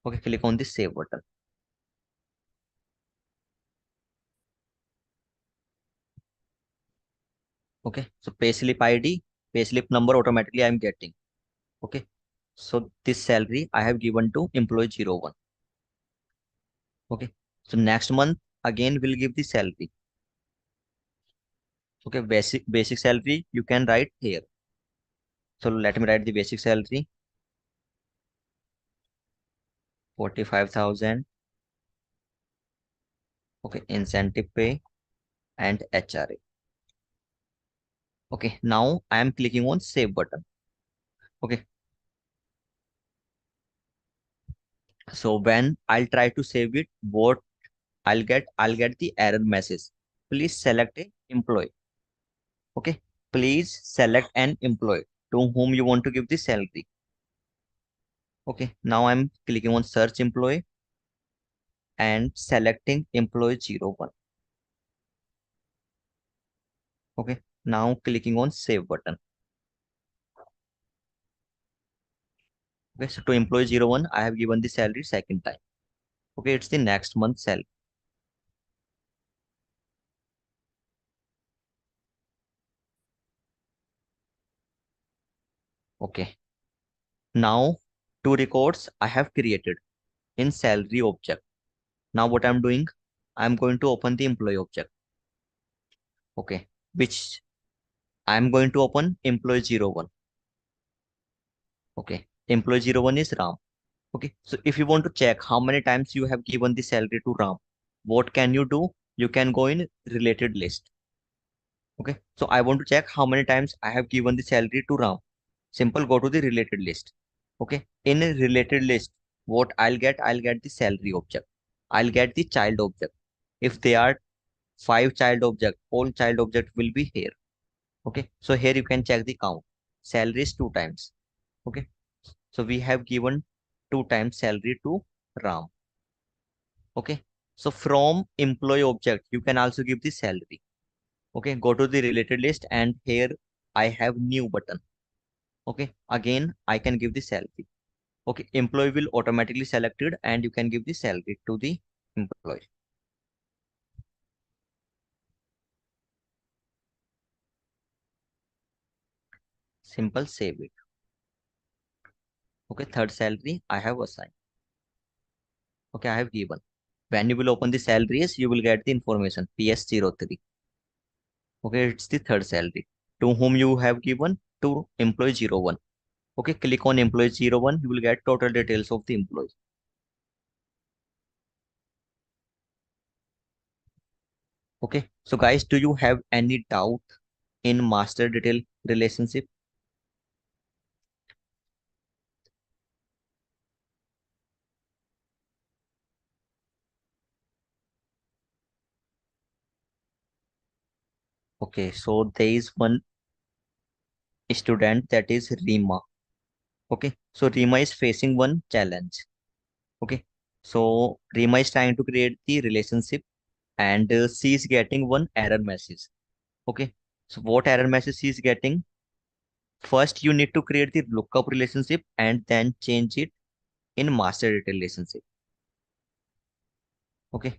Okay, click on the save button. Okay, so payslip ID, payslip number automatically I'm getting. Okay, so this salary I have given to employee 01. Okay, so next month again we'll give the salary. Okay, basic salary you can write here. So let me write the basic salary 45,000. Okay, incentive pay and HRA. Okay, now I am clicking on save button. Okay, so when I'll try to save it, what I'll get the error message. Please select a employee. Okay, please select an employee to whom you want to give the salary. Okay, now I'm clicking on search employee and selecting employee 01. Okay, now clicking on save button. Okay, so to employee 01, I have given the salary second time. Okay, it's the next month salary. Okay, now two records I have created in salary object. Now what I'm doing, I'm going to open the employee object. Okay, which I'm going to open employee 01. Okay, employee 01 is Ram. Okay, so if you want to check how many times you have given the salary to Ram, what can you do? You can go in related list. Okay, so I want to check how many times I have given the salary to Ram. Simple, go to the related list. Okay, in a related list, what I'll get the salary object. I'll get the child object. If they are 5 child object, all child object will be here. Okay, so here you can check the count. Salary is 2 times. Okay, so we have given 2 times salary to Ram. Okay, so from employee object, you can also give the salary. Okay, go to the related list and here I have new button. Okay, again I can give the salary. Okay, employee will automatically selected and you can give the salary to the employee. Simple, save it. Okay, third salary I have assigned. Okay, I have given. When you will open the salaries, you will get the information PS03. Okay, it's the third salary. To whom you have given? To employee 01. Okay, click on employee 01. You will get total details of the employee. Okay, so guys, do you have any doubt in master detail relationship? Okay, so there is one student, that is Rima. Okay, so Rima is facing one challenge. Okay, so Rima is trying to create the relationship and she is getting one error message. Okay, so what error message she is getting? First, you need to create the lookup relationship and then change it in master data relationship. Okay,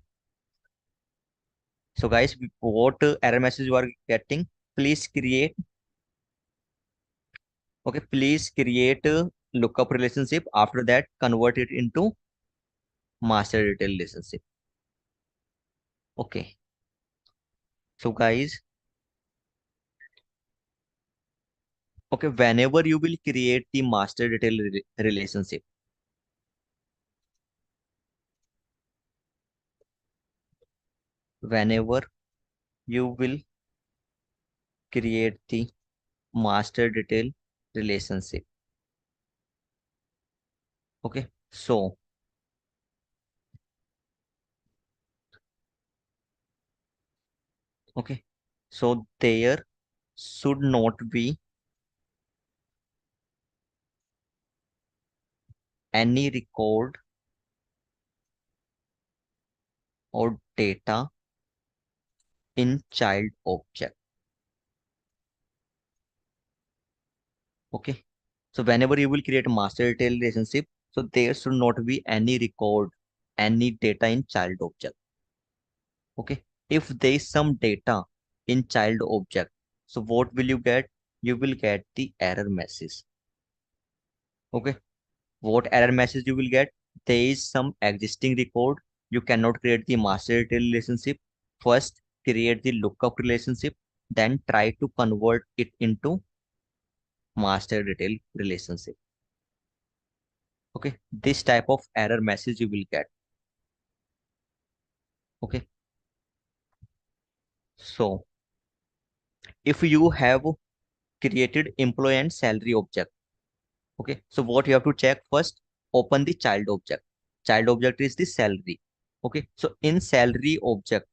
so guys, what error message you are getting? Please create. Okay, please create lookup relationship. After that, convert it into master detail relationship. Okay. So guys, okay, whenever you will create the master detail relationship, whenever you will create the master detail relationship. Okay, so okay, so there should not be any record or data in child object. Okay, so whenever you will create a master detail relationship, so there should not be any record, any data in child object. Okay, if there is some data in child object, so what will you get? You will get the error message. Okay, what error message you will get? There is some existing record. You cannot create the master detail relationship. First, create the lookup relationship, then try to convert it into master detail relationship. Okay, this type of error message you will get. Okay, so if you have created employee and salary object, okay, so what you have to check first, open the child object. Child object is the salary. Okay, so in salary object,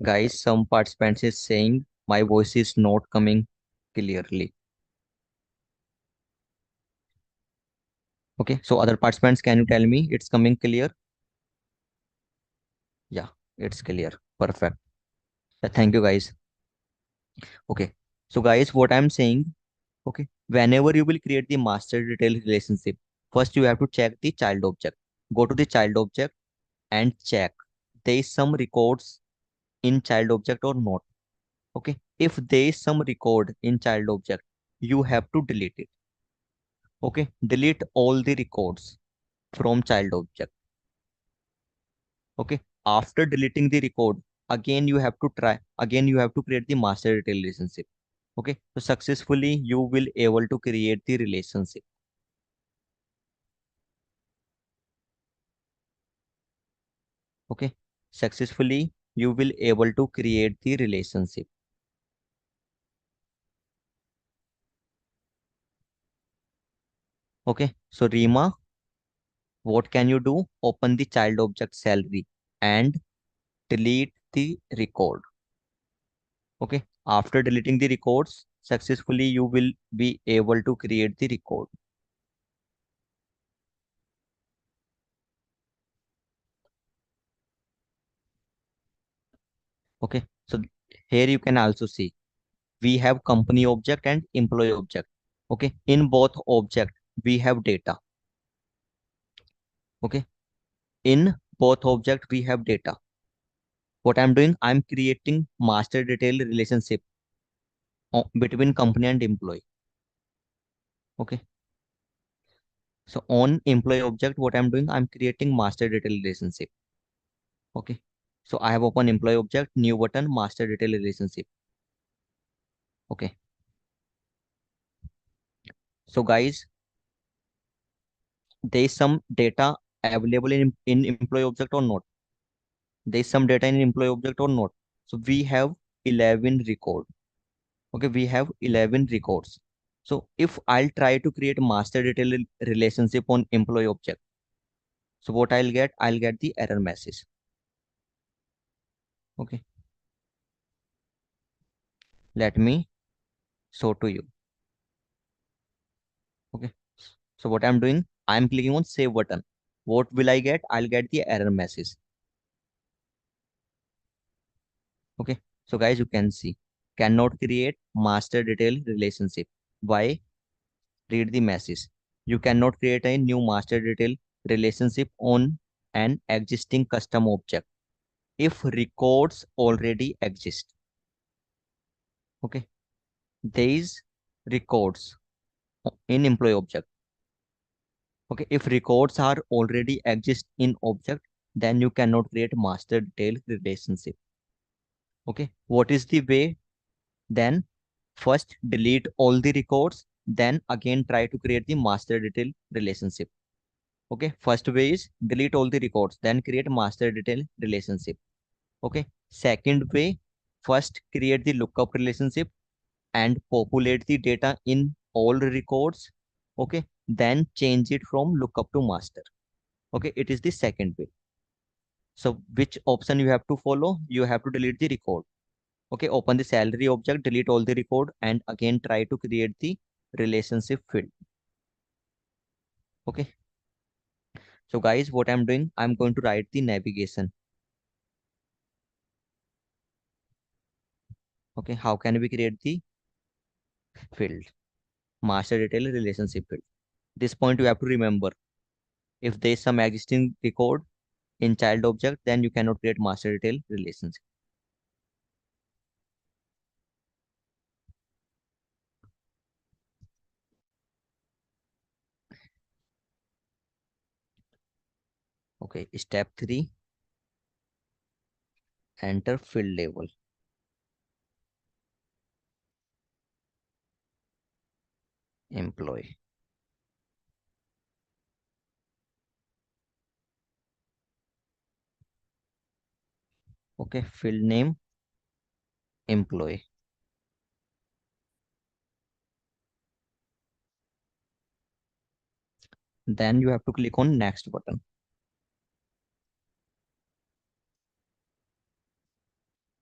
guys, some participants is saying my voice is not coming clearly. Okay, so other participants, can you tell me it's coming clear? Yeah, it's clear. Perfect. Thank you, guys. Okay, so guys, what I'm saying, okay, whenever you will create the master detail relationship, first you have to check the child object. Go to the child object and check there is some records in child object or not. Okay, if there is some record in child object, you have to delete it. Okay, delete all the records from child object. Okay, after deleting the record, again you have to create the master detail relationship. Okay, so successfully you will able to create the relationship. Okay, successfully you will able to create the relationship. Okay, so Rima, what can you do? Open the child object salary and delete the record. Okay, after deleting the records, successfully you will be able to create the record. Okay, so here you can also see we have company object and employee object. Okay, in both object we have data. Okay, in both object we have data. What I'm doing, I'm creating master detail relationship between company and employee. Okay, so on employee object, what I'm doing, I'm creating master detail relationship. Okay, so I have open employee object, new button, master detail relationship. Okay, so guys, there is some data available in employee object or not? There is some data in employee object or not? So we have 11 record. Okay, we have 11 records. So if I'll try to create master detail relationship on employee object, so what I'll get the error message. Okay, let me show to you. Okay, so what I'm doing, I'm clicking on save button. What will I get? I'll get the error message. Okay, so guys, you can see cannot create master detail relationship. Why? Read the message. You cannot create a new master detail relationship on an existing custom object if records already exist. Okay, there is records in employee object. Okay, if records are already exist in object, then you cannot create master detail relationship. Okay, what is the way? Then first delete all the records, then again try to create the master detail relationship. Okay, first way is delete all the records, then create master detail relationship. Okay, second way, first create the lookup relationship and populate the data in all records. Okay, then change it from lookup to master. Okay, it is the second way. So which option you have to follow? You have to delete the record. Okay, open the salary object, delete all the record, and again try to create the relationship field. Okay, so guys, what I'm doing, I'm going to write the navigation. Okay, how can we create the field? Master detail relationship field. This point you have to remember. If there is some existing record in child object, then you cannot create master detail relationship. Okay, step 3, enter field label. Employee. Okay, field name employee. Then you have to click on next button.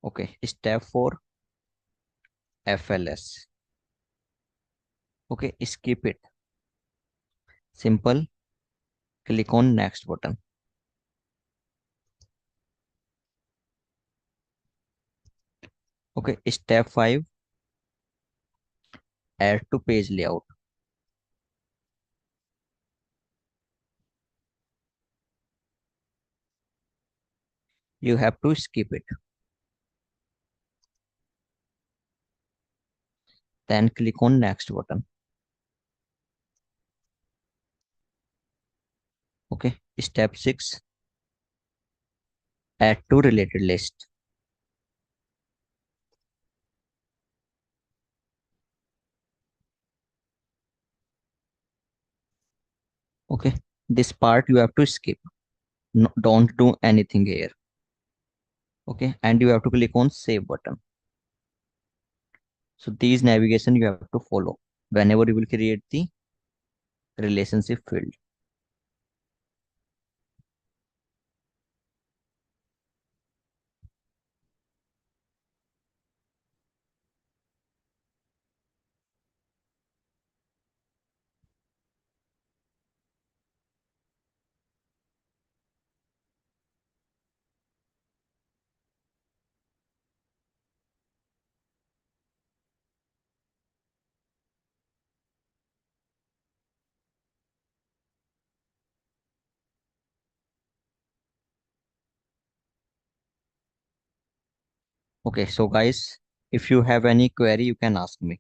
Okay, step 4, FLS. Okay, skip it. Simple. Click on next button. Okay, step 5, add to page layout. You have to skip it. Then click on next button. Okay, step 6, add to related list. Okay, this part you have to skip. No, don't do anything here. Okay, and you have to click on save button. So these navigation you have to follow whenever you will create the relationship field. Okay, so guys, if you have any query, you can ask me.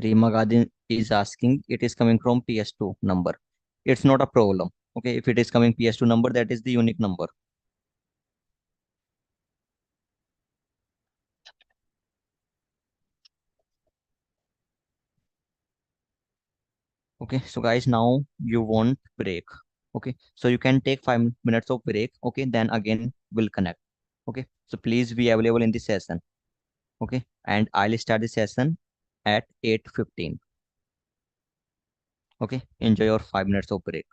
Rima Gadin is asking, it is coming from PS2 number. It's not a problem. Okay, if it is coming PS2 number, that is the unique number. Okay, so guys, now you want break. Okay, so you can take 5 minutes of break. Okay, then again we'll connect. Okay, so please be available in the session. Okay, and I'll start the session at 8:15. Okay, enjoy your 5 minutes of break.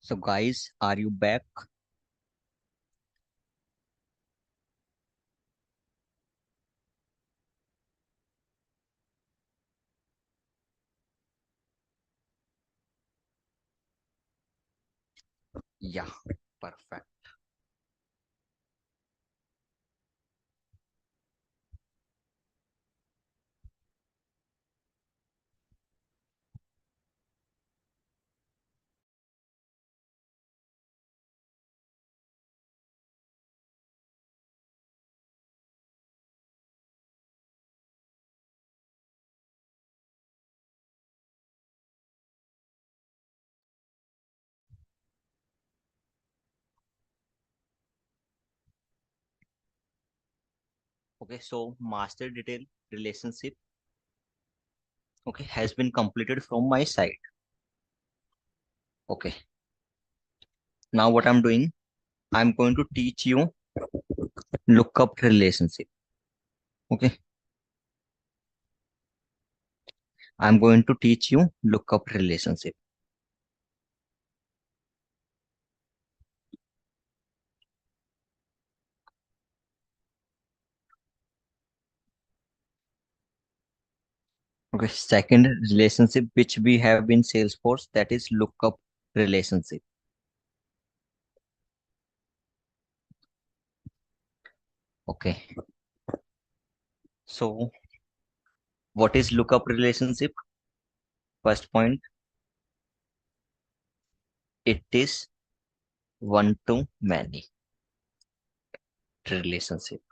So guys, are you back? Yeah, perfect. Okay, so master detail relationship, okay, has been completed from my side. Okay, now what I'm doing, I'm going to teach you lookup relationship. Okay, I'm going to teach you lookup relationship. Okay, second relationship which we have in Salesforce, that is lookup relationship. Okay, so what is lookup relationship? First point, it is one to many relationship.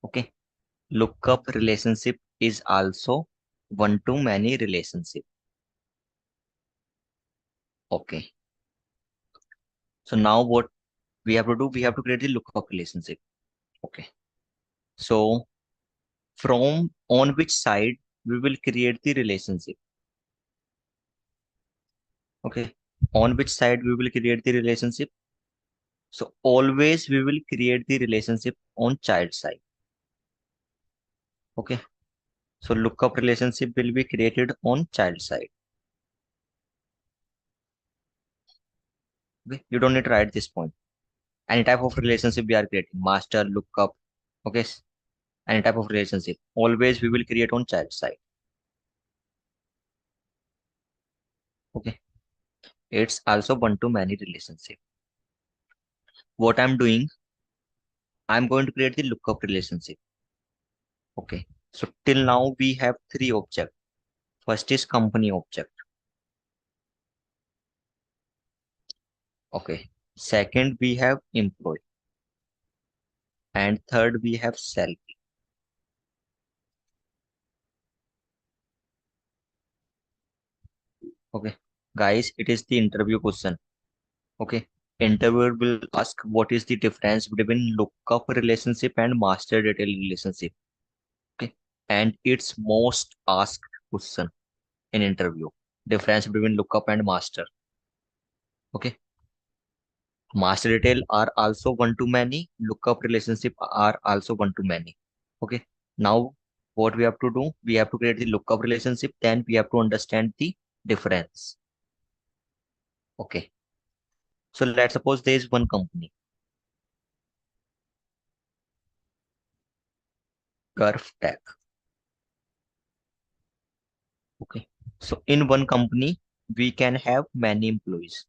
Okay, lookup relationship is also one to many relationship. Okay, so now what we have to do, we have to create the lookup relationship. Okay, so from on which side we will create the relationship. Okay, on which side we will create the relationship. So always we will create the relationship on child side. Okay, so lookup relationship will be created on child side. Okay, you don't need to write this point. Any type of relationship we are creating, master, lookup, okay, any type of relationship, always we will create on child side. Okay, it's also one to many relationship. What I'm doing, I'm going to create the lookup relationship. Okay, so till now we have three objects. First is company object. Okay, second we have employee, and third we have salary. Okay, guys, it is the interview question. Okay, interviewer will ask what is the difference between lookup relationship and master detail relationship. Okay, and it's most asked question in interview. Difference between lookup and master. Okay, master detail are also one to many. Lookup relationship are also one to many. Okay, now what we have to do? We have to create the lookup relationship. Then we have to understand the difference. Okay, so let's suppose there is one company, Curve Tech. Okay, so in one company we can have many employees.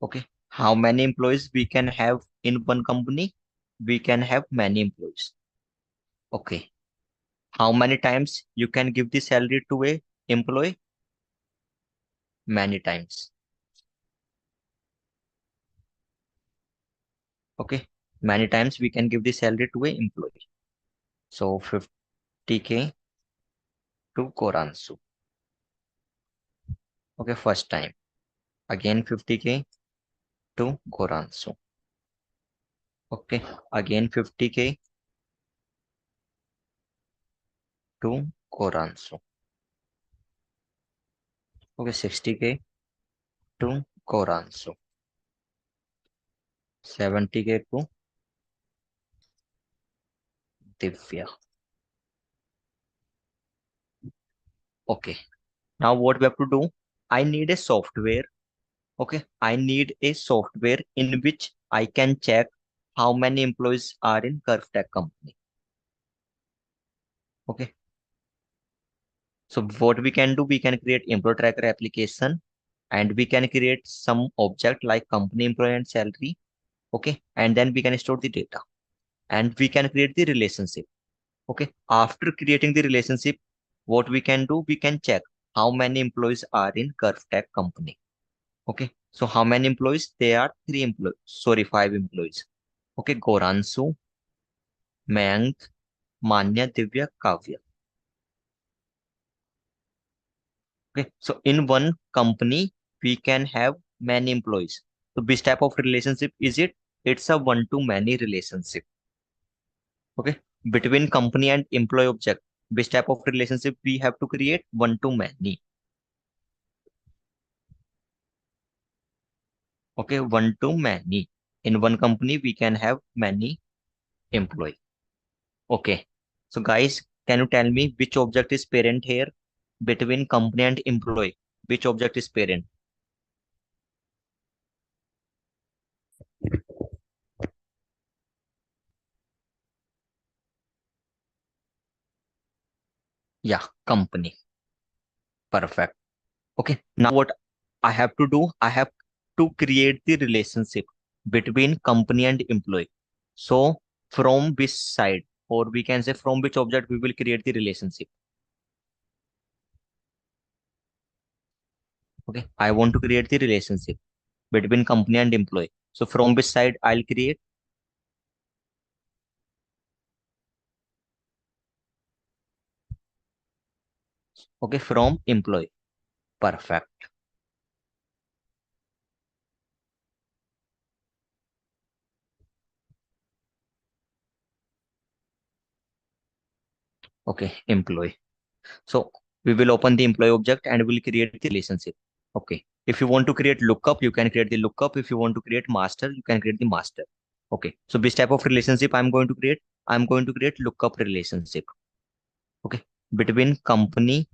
Okay, how many employees we can have in one company? We can have many employees. Okay, how many times you can give the salary to a employee? Many times. Okay, many times we can give the salary to a employee. So 50K to Koransu. Okay, first time. Again 50K to Koransu. Okay, again 50K to Koransu. Okay, 60K to Koransu. 70K to Divya. Okay. Now what we have to do? I need a software. Okay. I need a software in which I can check how many employees are in Curve Tech company. Okay. So what we can do, we can create employee tracker application and we can create some object like company, employee and salary. Okay. And then we can store the data and we can create the relationship. Okay. After creating the relationship, what we can do, we can check how many employees are in Curve Tech company. Okay. So how many employees? There are 3 employees. Sorry, 5 employees. Okay. Goransu, Mayank, Manya, Divya, Kavya. Okay. So in one company, we can have many employees. So this type of relationship is it? It's a one-to-many relationship. Okay. Between company and employee object. This type of relationship we have to create one-to-many. Okay. One-to-many. In one company, we can have many employees. Okay. So guys, can you tell me which object is parent here between company and employee? Which object is parent? Yeah, company. Perfect. Okay. Now what I have to do, I have to create the relationship between company and employee. So from which side, or we can say from which object we will create the relationship. Okay. I want to create the relationship between company and employee. So from which side I'll create? Okay. From employee. Perfect. Okay. Employee. So we will open the employee object and we'll create the relationship. Okay. If you want to create lookup, you can create the lookup. If you want to create master, you can create the master. Okay. So this type of relationship I'm going to create, I'm going to create lookup relationship. Okay. Between company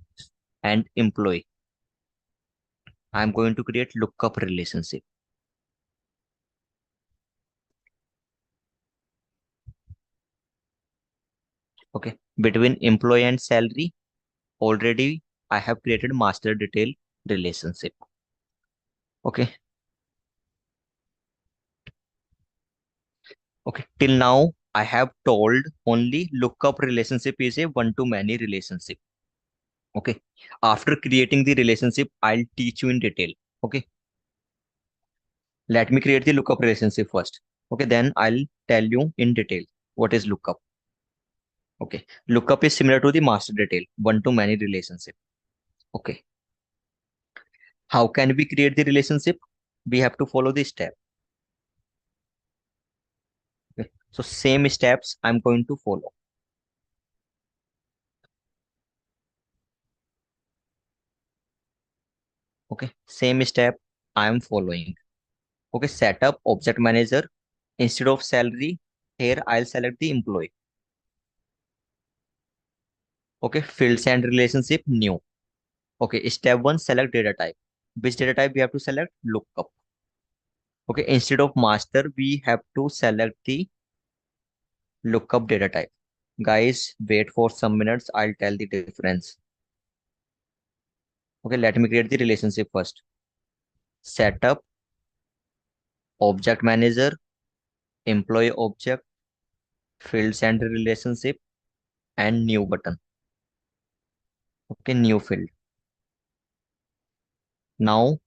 and employee, I'm going to create lookup relationship. Okay. Between employee and salary, already I have created master detail relationship. Okay. Okay, till now I have told only lookup relationship is a one-to-many relationship. Okay, after creating the relationship, I'll teach you in detail. Okay, let me create the lookup relationship first. Okay, then I'll tell you in detail what is lookup. Okay, lookup is similar to the master detail, one-to-many relationship. Okay, how can we create the relationship? We have to follow this step. Okay, so same steps I'm going to follow. Okay, same step I'm following. Okay, setup object manager. Instead of salary, here I'll select the employee. Okay, fields and relationship new. Okay, step one, select data type. Which data type we have to select? Lookup. Okay, instead of master, we have to select the lookup data type. Guys, wait for some minutes. I'll tell the difference. Okay, let me create the relationship first. Setup, object manager, employee object, fields and relationship, and new button. Okay, new field. Now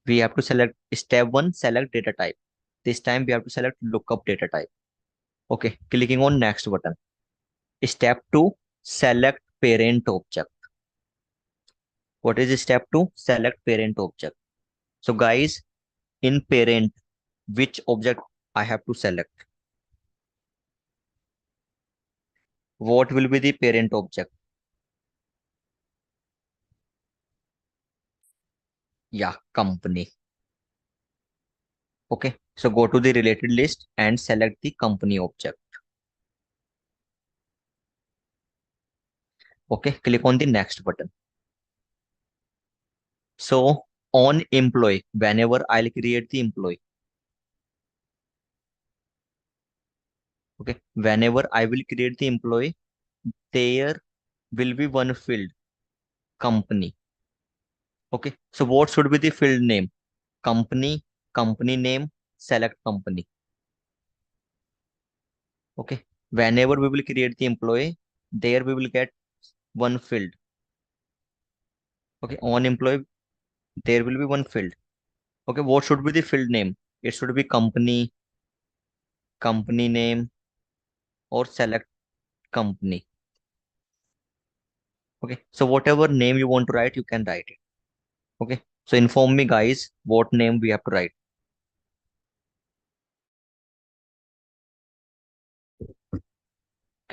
we have to select step one, select data type. This time we have to select lookup data type. Okay, clicking on next button. Step two, select parent object. What is step two? Select parent object. So guys, in parent, which object I have to select? What will be the parent object? Yeah, company. Okay, So go to the related list and select the company object. Okay, click on the next button. So on employee, whenever I'll create the employee, okay, whenever I will create the employee, there will be one field, company. Okay, so what should be the field name? Company, company name, select company. Okay, whenever we will create the employee, there we will get one field. Okay, on employee, there will be one field. Okay, what should be the field name? It should be company, company name, or select company. Okay, so whatever name you want to write, you can write it. Okay, so inform me, guys, what name we have to write.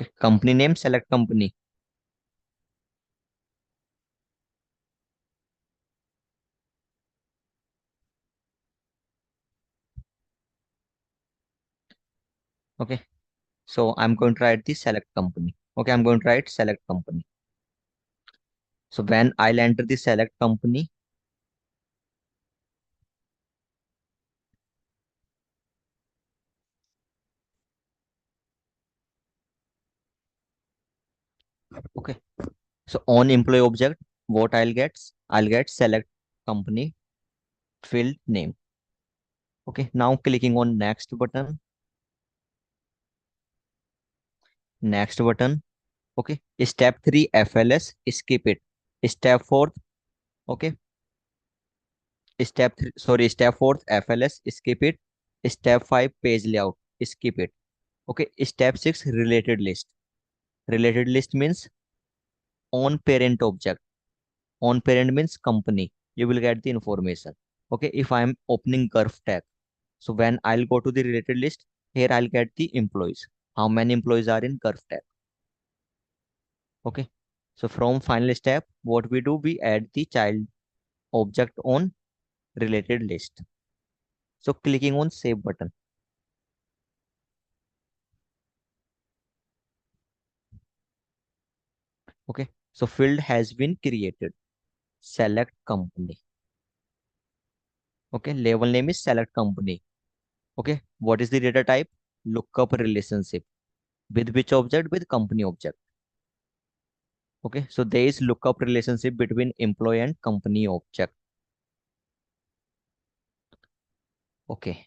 Okay, company name, select company. Okay, so I'm going to write the select company. Okay, I'm going to write select company. So when I'll enter the select company, okay, so on employee object, what I'll get select company field name. Okay, now clicking on next button, next button. Okay, step 3 FLS, skip it. Step 4, okay, step 4 FLS, skip it. Step 5 page layout, skip it. Okay, step 6 related list. Related list means on parent object. On parent means company. You will get the information. Okay, if I am opening Gurf tag, so when I'll go to the related list, here I'll get the employees. How many employees are in Gurf tag? Okay, so from final step, what we do, we add the child object on related list. So clicking on save button. Okay, so field has been created. Select company. Okay, label name is select company. Okay, what is the data type? Lookup relationship. With which object? With company object. Okay, so there is lookup relationship between employee and company object. Okay,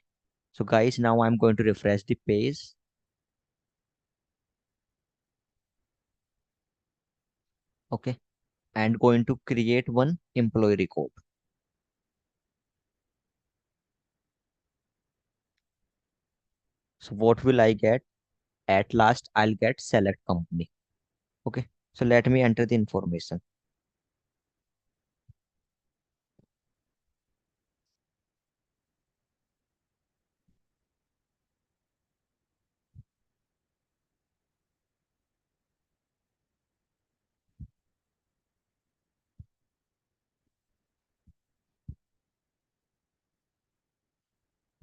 so guys, now I'm going to refresh the page. Okay, and going to create one employee record. So what will I get? At last, I'll get select company. Okay, so let me enter the information.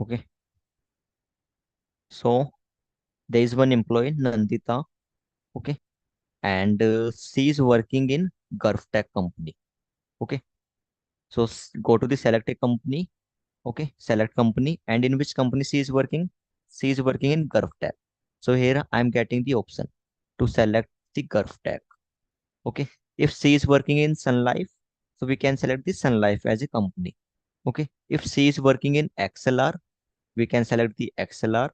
Okay, so there is one employee, Nandita. Okay, and she is working in Gulf Tech company. Okay, so go to the selected company. Okay, select company, and in which company she is working? She is working in Gulf Tech. So here I'm getting the option to select the Gulf Tech. Okay, if she is working in Sun Life, so we can select the Sun Life as a company. Okay, if she is working in XLR, we can select the XLR.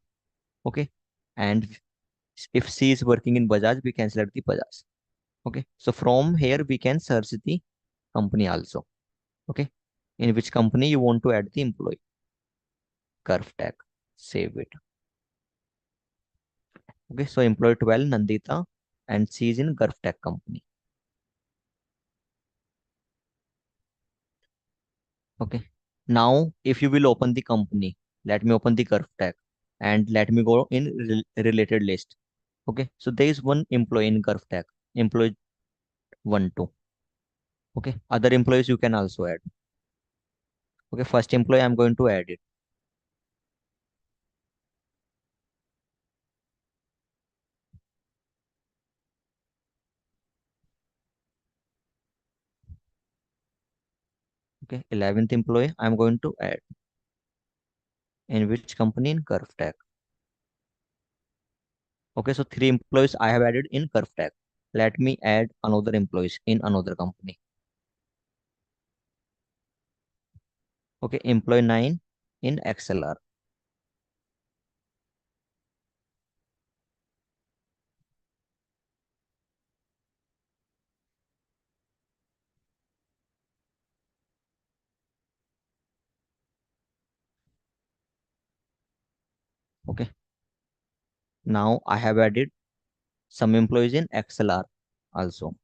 Okay, and if she is working in Bajaj, we can select the Bajaj. Okay, so from here we can search the company also. Okay, in which company you want to add the employee. Curve tag, save it. Okay, so employee 12, Nandita, and she is in Gulf Tech company. Okay, now if you will open the company, let me open the Gulf Tech and let me go in related list. Okay, so there is one employee in Gulf Tech, employee 1, 2. Okay, other employees you can also add. Okay, first employee I'm going to add it. Okay, 11th employee I'm going to add. In which company? In GurfTech. Okay, so 3 employees I have added in GurfTech. Let me add another employees in another company. Okay, employee 9 in XLR. Okay, now I have added some employees in XLR also.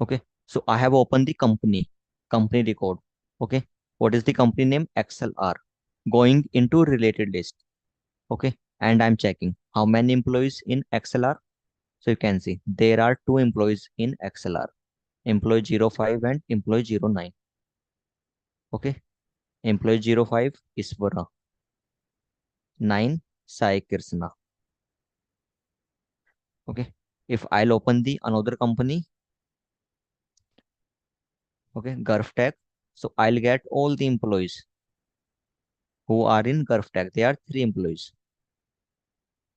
Okay, so I have opened the company record. Okay, what is the company name? XLR. Going into related list. Okay, and I'm checking how many employees in XLR. So you can see there are 2 employees in XLR, employee 05 and employee 09. Okay, employee 05 Isvara, 9 Sai Kirsana. Okay, if I'll open the another company, okay, GurfTech, so I'll get all the employees who are in GurfTech. They are 3 employees.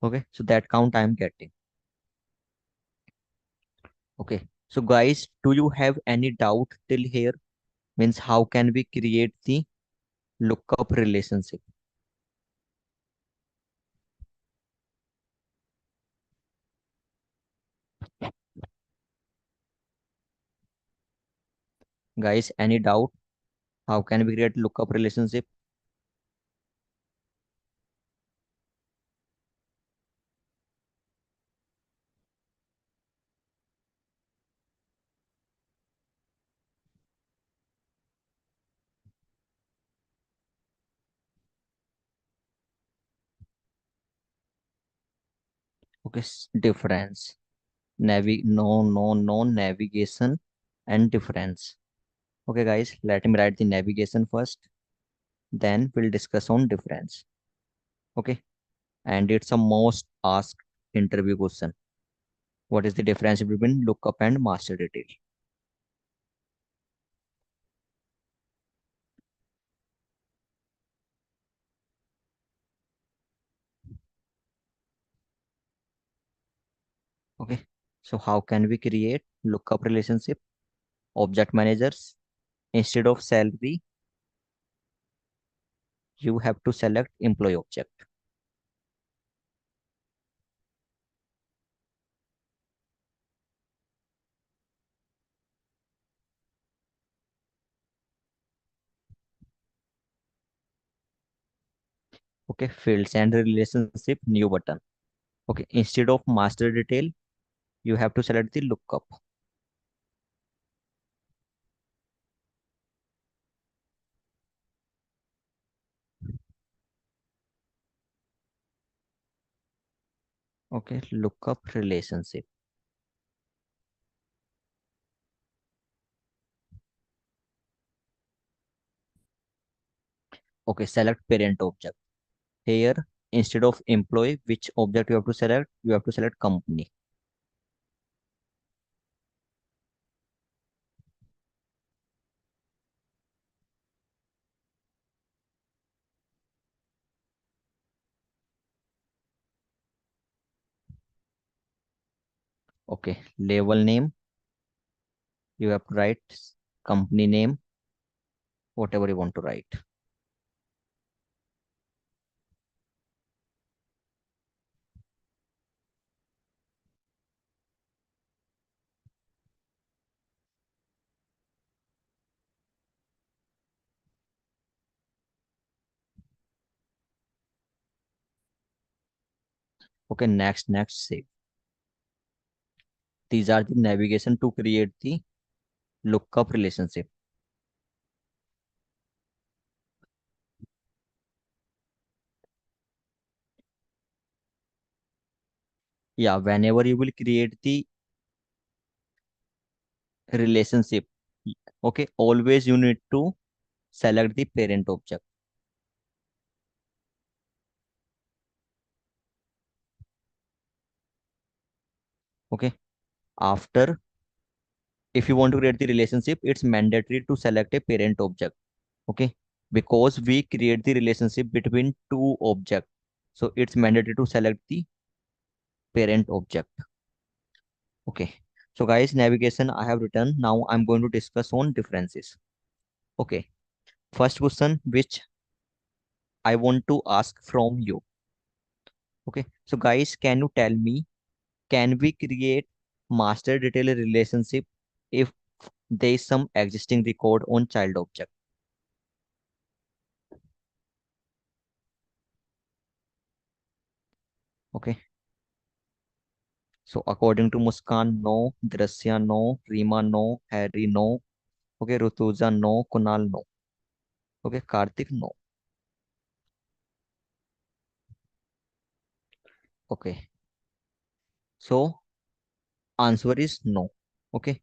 Okay, so that count I'm getting. Okay, so guys, do you have any doubt till here? Means how can we create the lookup relationship? Guys, any doubt? How can we create lookup relationship? Okay, difference. No navigation and difference. Okay, guys, let me write the navigation first. Then we'll discuss on difference. Okay, and it's a most asked interview question. What is the difference between lookup and master detail? Okay, so how can we create lookup relationship? Object managers, instead of salary, you have to select employee object. Okay, fields and relationship, new button. Okay, instead of master detail, you have to select the lookup. Okay, lookup relationship. Okay, select parent object. Here, instead of employee, which object you have to select? You have to select company. Okay, label name, you have to write company name, whatever you want to write. Okay, next, save. These are the navigation to create the lookup relationship. Yeah, whenever you will create the relationship, okay, always you need to select the parent object. Okay, after if you want to create the relationship, it's mandatory to select a parent object. Okay, because we create the relationship between two objects, so it's mandatory to select the parent object. Okay, so guys, navigation I have written. Now I'm going to discuss on differences. Okay, first question which I want to ask from you. Okay, so guys, can you tell me, can we create master detail relationship if there is some existing record on child object? Okay, so according to Muskan, no. Drasya, no. Rima, no. Harry, no. Okay, Rutuja, no. Kunal, no. Okay, Karthik, no. Okay, so answer is no. Okay,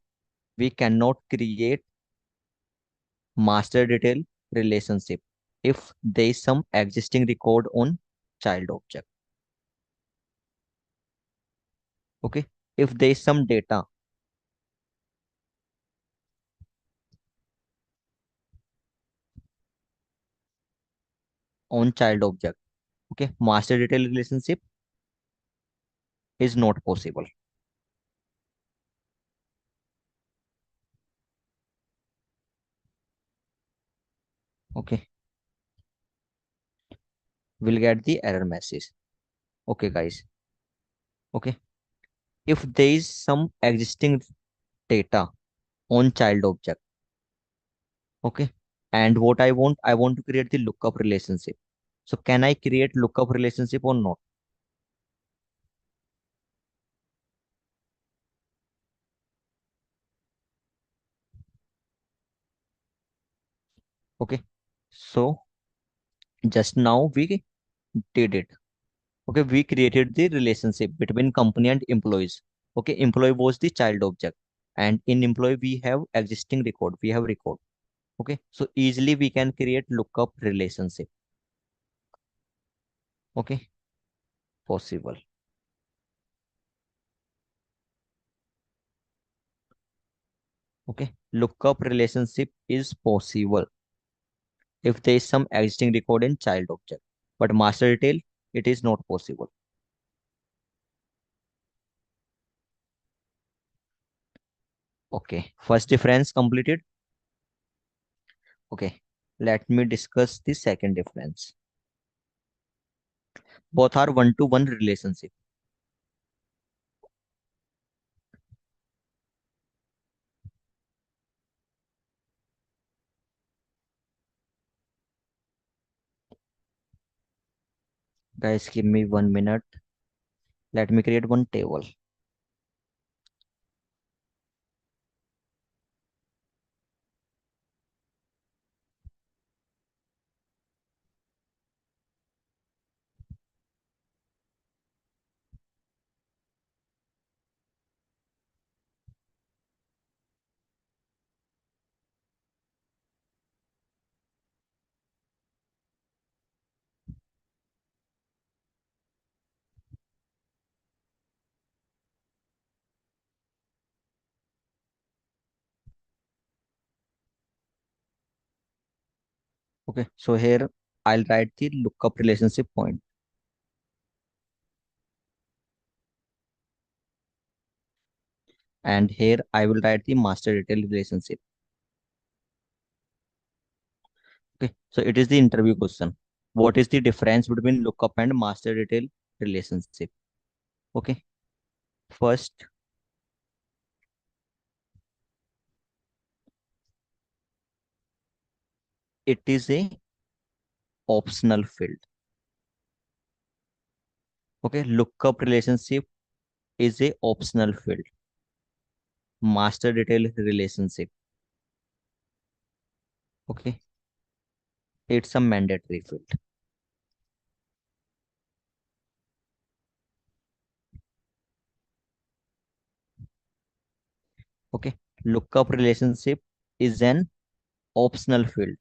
we cannot create master detail relationship if there is some existing record on child object. Okay, if there is some data on child object, okay, master detail relationship is not possible. Okay, we'll get the error message. Okay, guys. Okay, if there is some existing data on child object, okay, and what I want to create the lookup relationship. So can I create lookup relationship or not? Okay, so just now we did it. Okay, we created the relationship between company and employees. Okay, employee was the child object, and in employee we have existing record, we have record. Okay, so easily we can create lookup relationship. Okay, possible. Okay, lookup relationship is possible if there is some existing record in child object, but master detail, it is not possible. Okay, first difference completed. Okay, let me discuss the second difference. Both are one-to-one relationship. Guys, give me 1 minute. Let me create one table. Okay, so here I'll write the lookup relationship point. And here I will write the master detail relationship. Okay, so it is the interview question. What is the difference between lookup and master detail relationship? Okay, first, it is a optional field. Okay, lookup relationship is a optional field. Master detail relationship. Okay, it's a mandatory field. Okay, lookup relationship is an optional field.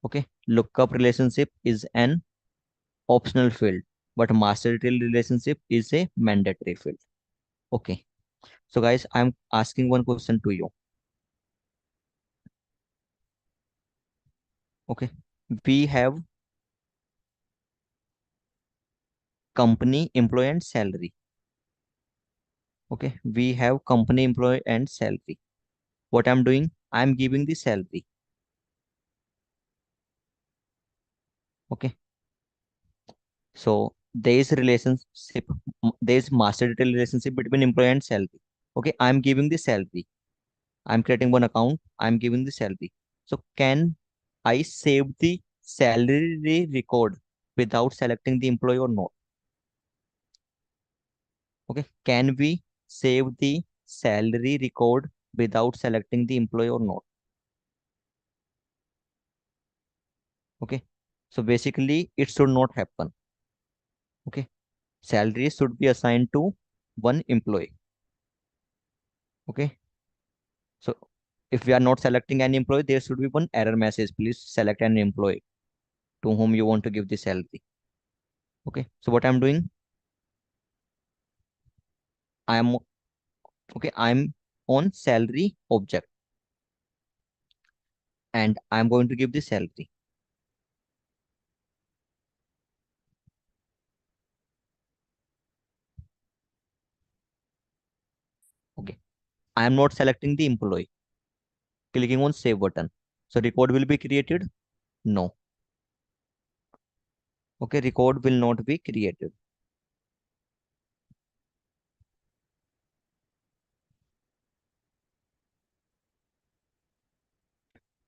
Okay, lookup relationship is an optional field, but master detail relationship is a mandatory field. Okay, So guys, I'm asking one question to you. Okay, we have company, employee, and salary. Okay, we have company, employee, and salary. What I'm doing, I'm giving the salary. Okay, so there is relationship, there is master detail relationship between employee and salary. Okay, I'm giving the salary. I'm creating one account. I'm giving the salary. So can I save the salary record without selecting the employee or not? Okay, can we save the salary record without selecting the employee or not? Okay, so basically it should not happen. Okay, salary should be assigned to one employee. Okay, so if we are not selecting any employee, there should be one error message. Please select an employee to whom you want to give the salary. Okay, so what I'm doing, I am okay, I'm on salary object and I'm going to give the salary. Okay, I am not selecting the employee. Clicking on save button. So record will be created? No. Okay, record will not be created.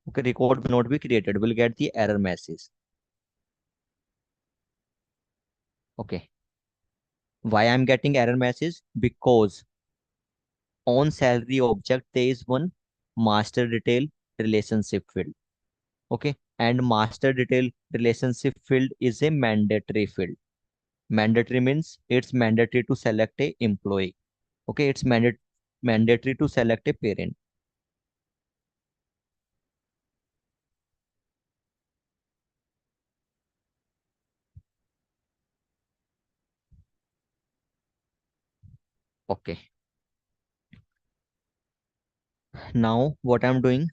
Okay, record will not be created. We'll get the error message. Okay. Why I'm getting error message? Because on salary object there is one master detail relationship field. Okay, and master detail relationship field is a mandatory field. Mandatory means it's mandatory to select a employee. Okay, it's mandatory to select a parent. Okay, now what I'm doing,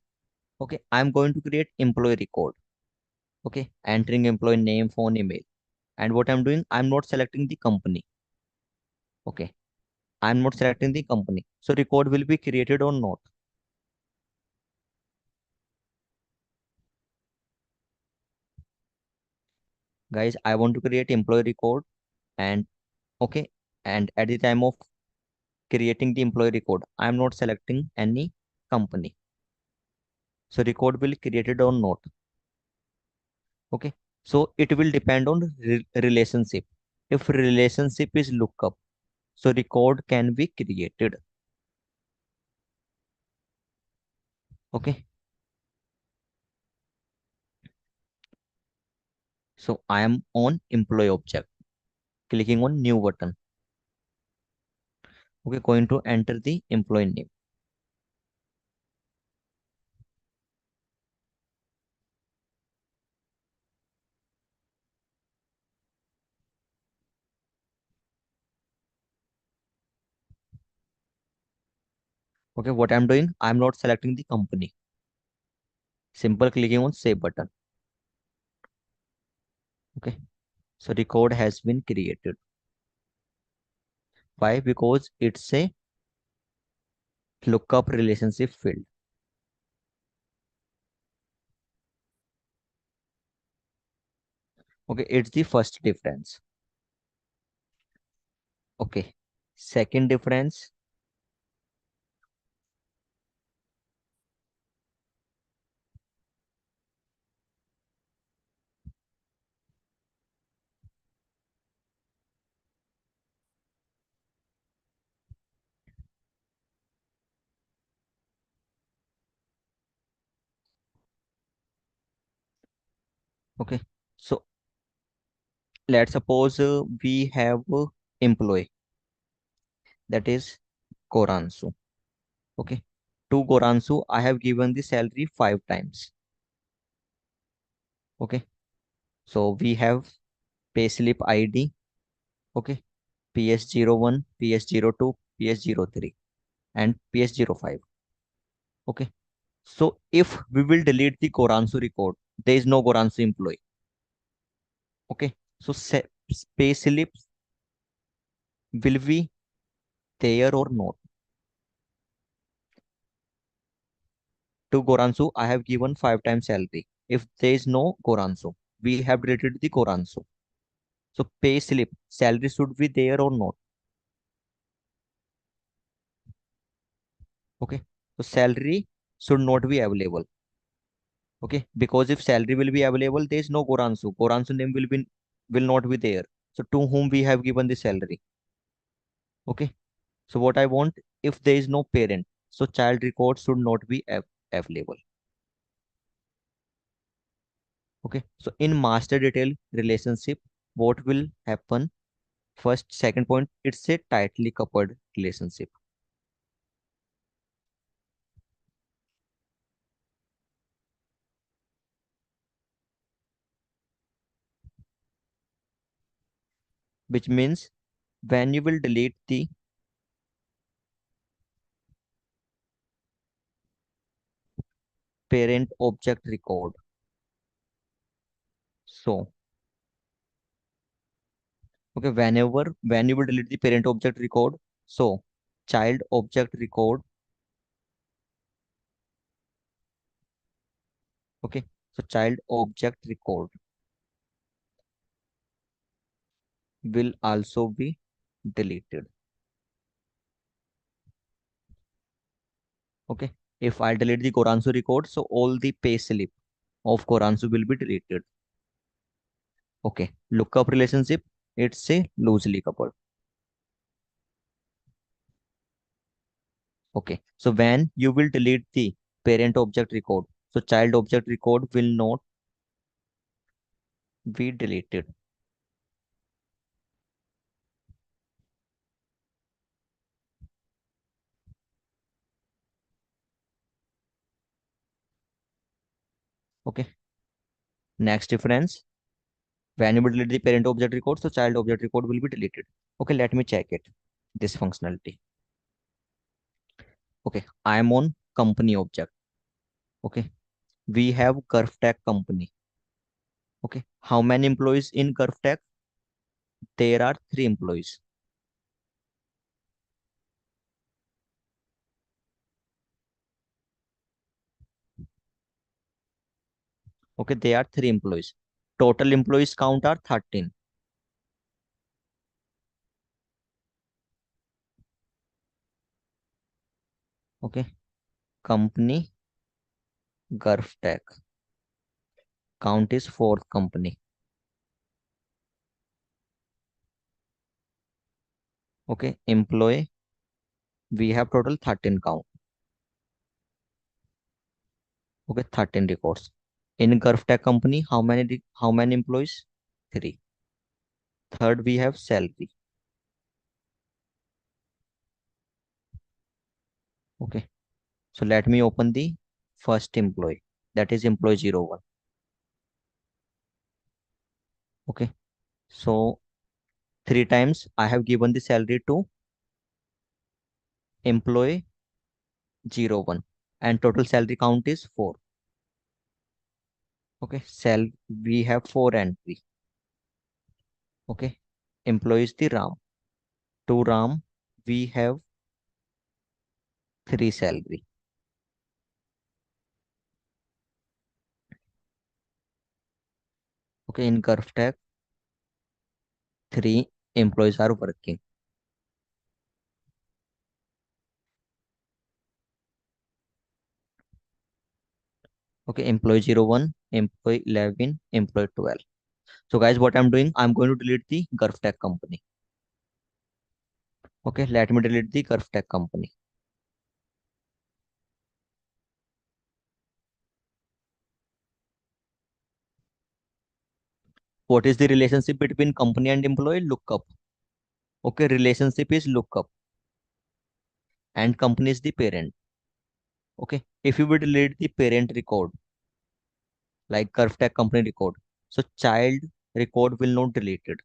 okay, I'm going to create employee record. Okay, entering employee name, phone, email. And what I'm doing, I'm not selecting the company. Okay, I'm not selecting the company. So record will be created or not. Guys, I want to create employee record and okay, and at the time of creating the employee record, I'm not selecting any company. So record will created or not. Okay, so it will depend on relationship. If relationship is lookup, so record can be created. Okay, so I am on employee object, clicking on new button. Okay, going to enter the employee name. Okay, what I'm doing, I'm not selecting the company. Simple clicking on save button. Okay, so record has been created. Why? Because it's a lookup relationship field. Okay, it's the first difference. Okay, second difference. Okay, so let's suppose we have employee that is Goransu. Okay, to Goransu, I have given the salary 5 times. Okay, so we have payslip ID. Okay, PS01, PS02, PS03. and PS05. Okay. So if we will delete the Goransu record, there is no Goransu employee. Okay. So pay slips will be there or not. To Goransu, I have given 5 times salary. If there is no Goransu, we have deleted the Goransu. So pay slip, salary should be there or not. Okay. So salary should not be available. Okay. Because if salary will be available, there is no Goransu. Goransu name will not be there. So to whom we have given the salary. Okay. So what I want, if there is no parent, so child record should not be available. Okay. So in master detail relationship, what will happen? First, second point, it's a tightly coupled relationship. Which means when you will delete the parent object record. So, okay, when you will delete the parent object record, so child object record, okay, so child object record will also be deleted. Okay, if I delete the Goransu record, so all the pay slip of Goransu will be deleted. Okay, lookup relationship, it's a loosely coupled. Okay, so when you will delete the parent object record, so child object record will not be deleted. Okay, next difference, when you will delete the parent object record, so child object record will be deleted. Okay, let me check it, this functionality. Okay, I am on company object. Okay, we have GurfTech company. Okay, how many employees in GurfTech? There are 3 employees. Okay, there are 3 employees. Total employees count are 13. Okay, company GurfTech count is 4th company. Okay, employee, we have total 13 count. Okay, 13 records. In GurfTech company, how many employees? 3. Third, we have salary. Okay, so let me open the first employee, that is employee 01. Okay, so 3 times I have given the salary to employee 01 and total salary count is 4. Okay, we have 4 entry. Okay, employee is the Ram. To Ram, we have 3 salary. Okay, in GurfTech, 3 employees are working. Okay, employee 01, employee 11, employee 12. So guys, what I'm doing, I'm going to delete the GurfTech company. Okay, let me delete the GurfTech company. What is the relationship between company and employee? Lookup. Okay, relationship is lookup and company is the parent. Okay, if you will delete the parent record, like GurfTech company record, so child record will not deleted.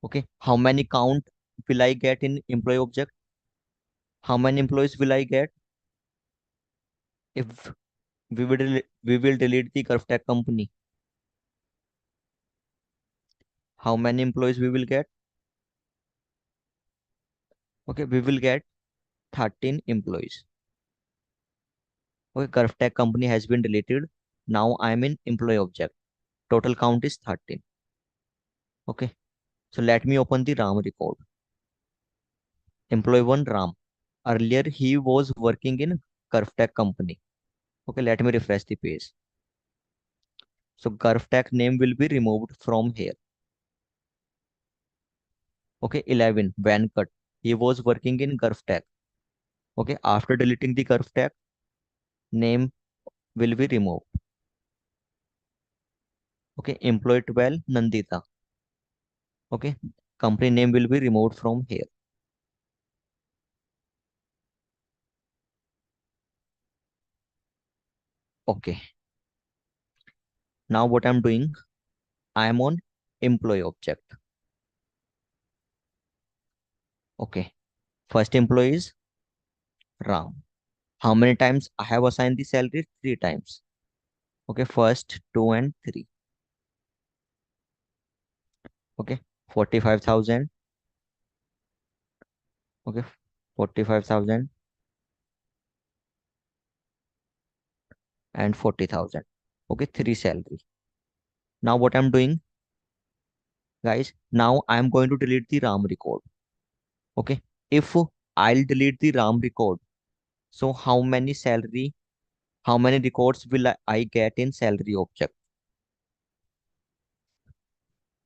Okay, how many count will I get in employee object? How many employees will I get if we will delete the GovTech company? How many employees we will get? Okay, we will get 13 employees. Okay, GovTech company has been deleted. Now I am in employee object. Total count is 13. Okay, so let me open the RAM record. Employee 1 Ram. Earlier he was working in GovTech company. Okay, let me refresh the page. So GovTech name will be removed from here. Okay, 11 Venkat. He was working in GovTech. Okay, after deleting the GovTech, name will be removed. Okay, employee 12 Nandita. Okay, company name will be removed from here. Okay, now what I'm doing, I am on employee object. Okay, first employee is Ram. How many times I have assigned the salary? 3 times. Okay, first 2 and 3. Okay, 45,000. Okay, 45,000 and 40,000. Okay, 3 salary. Now what I'm doing, guys, now I'm going to delete the RAM record. Okay, if I'll delete the RAM record, so how many records will I get in salary object?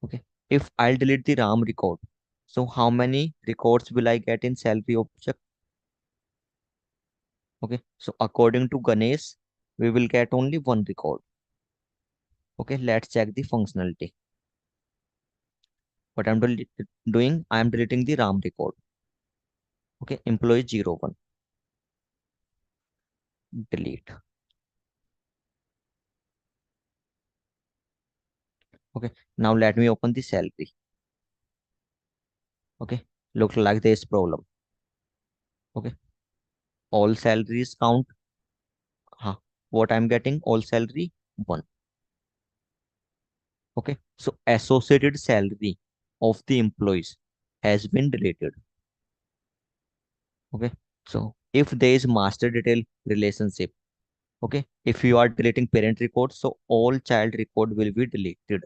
Okay, if I'll delete the RAM record, so how many records will I get in salary object? Okay, so according to Ganesh, we will get only 1 record. Okay, let's check the functionality. What I'm doing, I am deleting the RAM record. Okay, employee 01. Delete. Okay, now let me open the salary. Okay, look like there is problem. Okay, all salaries count. What I'm getting, all salary 1. Okay, so associated salary of the employees has been deleted. Okay, so if there is master detail relationship, okay, if you are deleting parent record, so all child record will be deleted.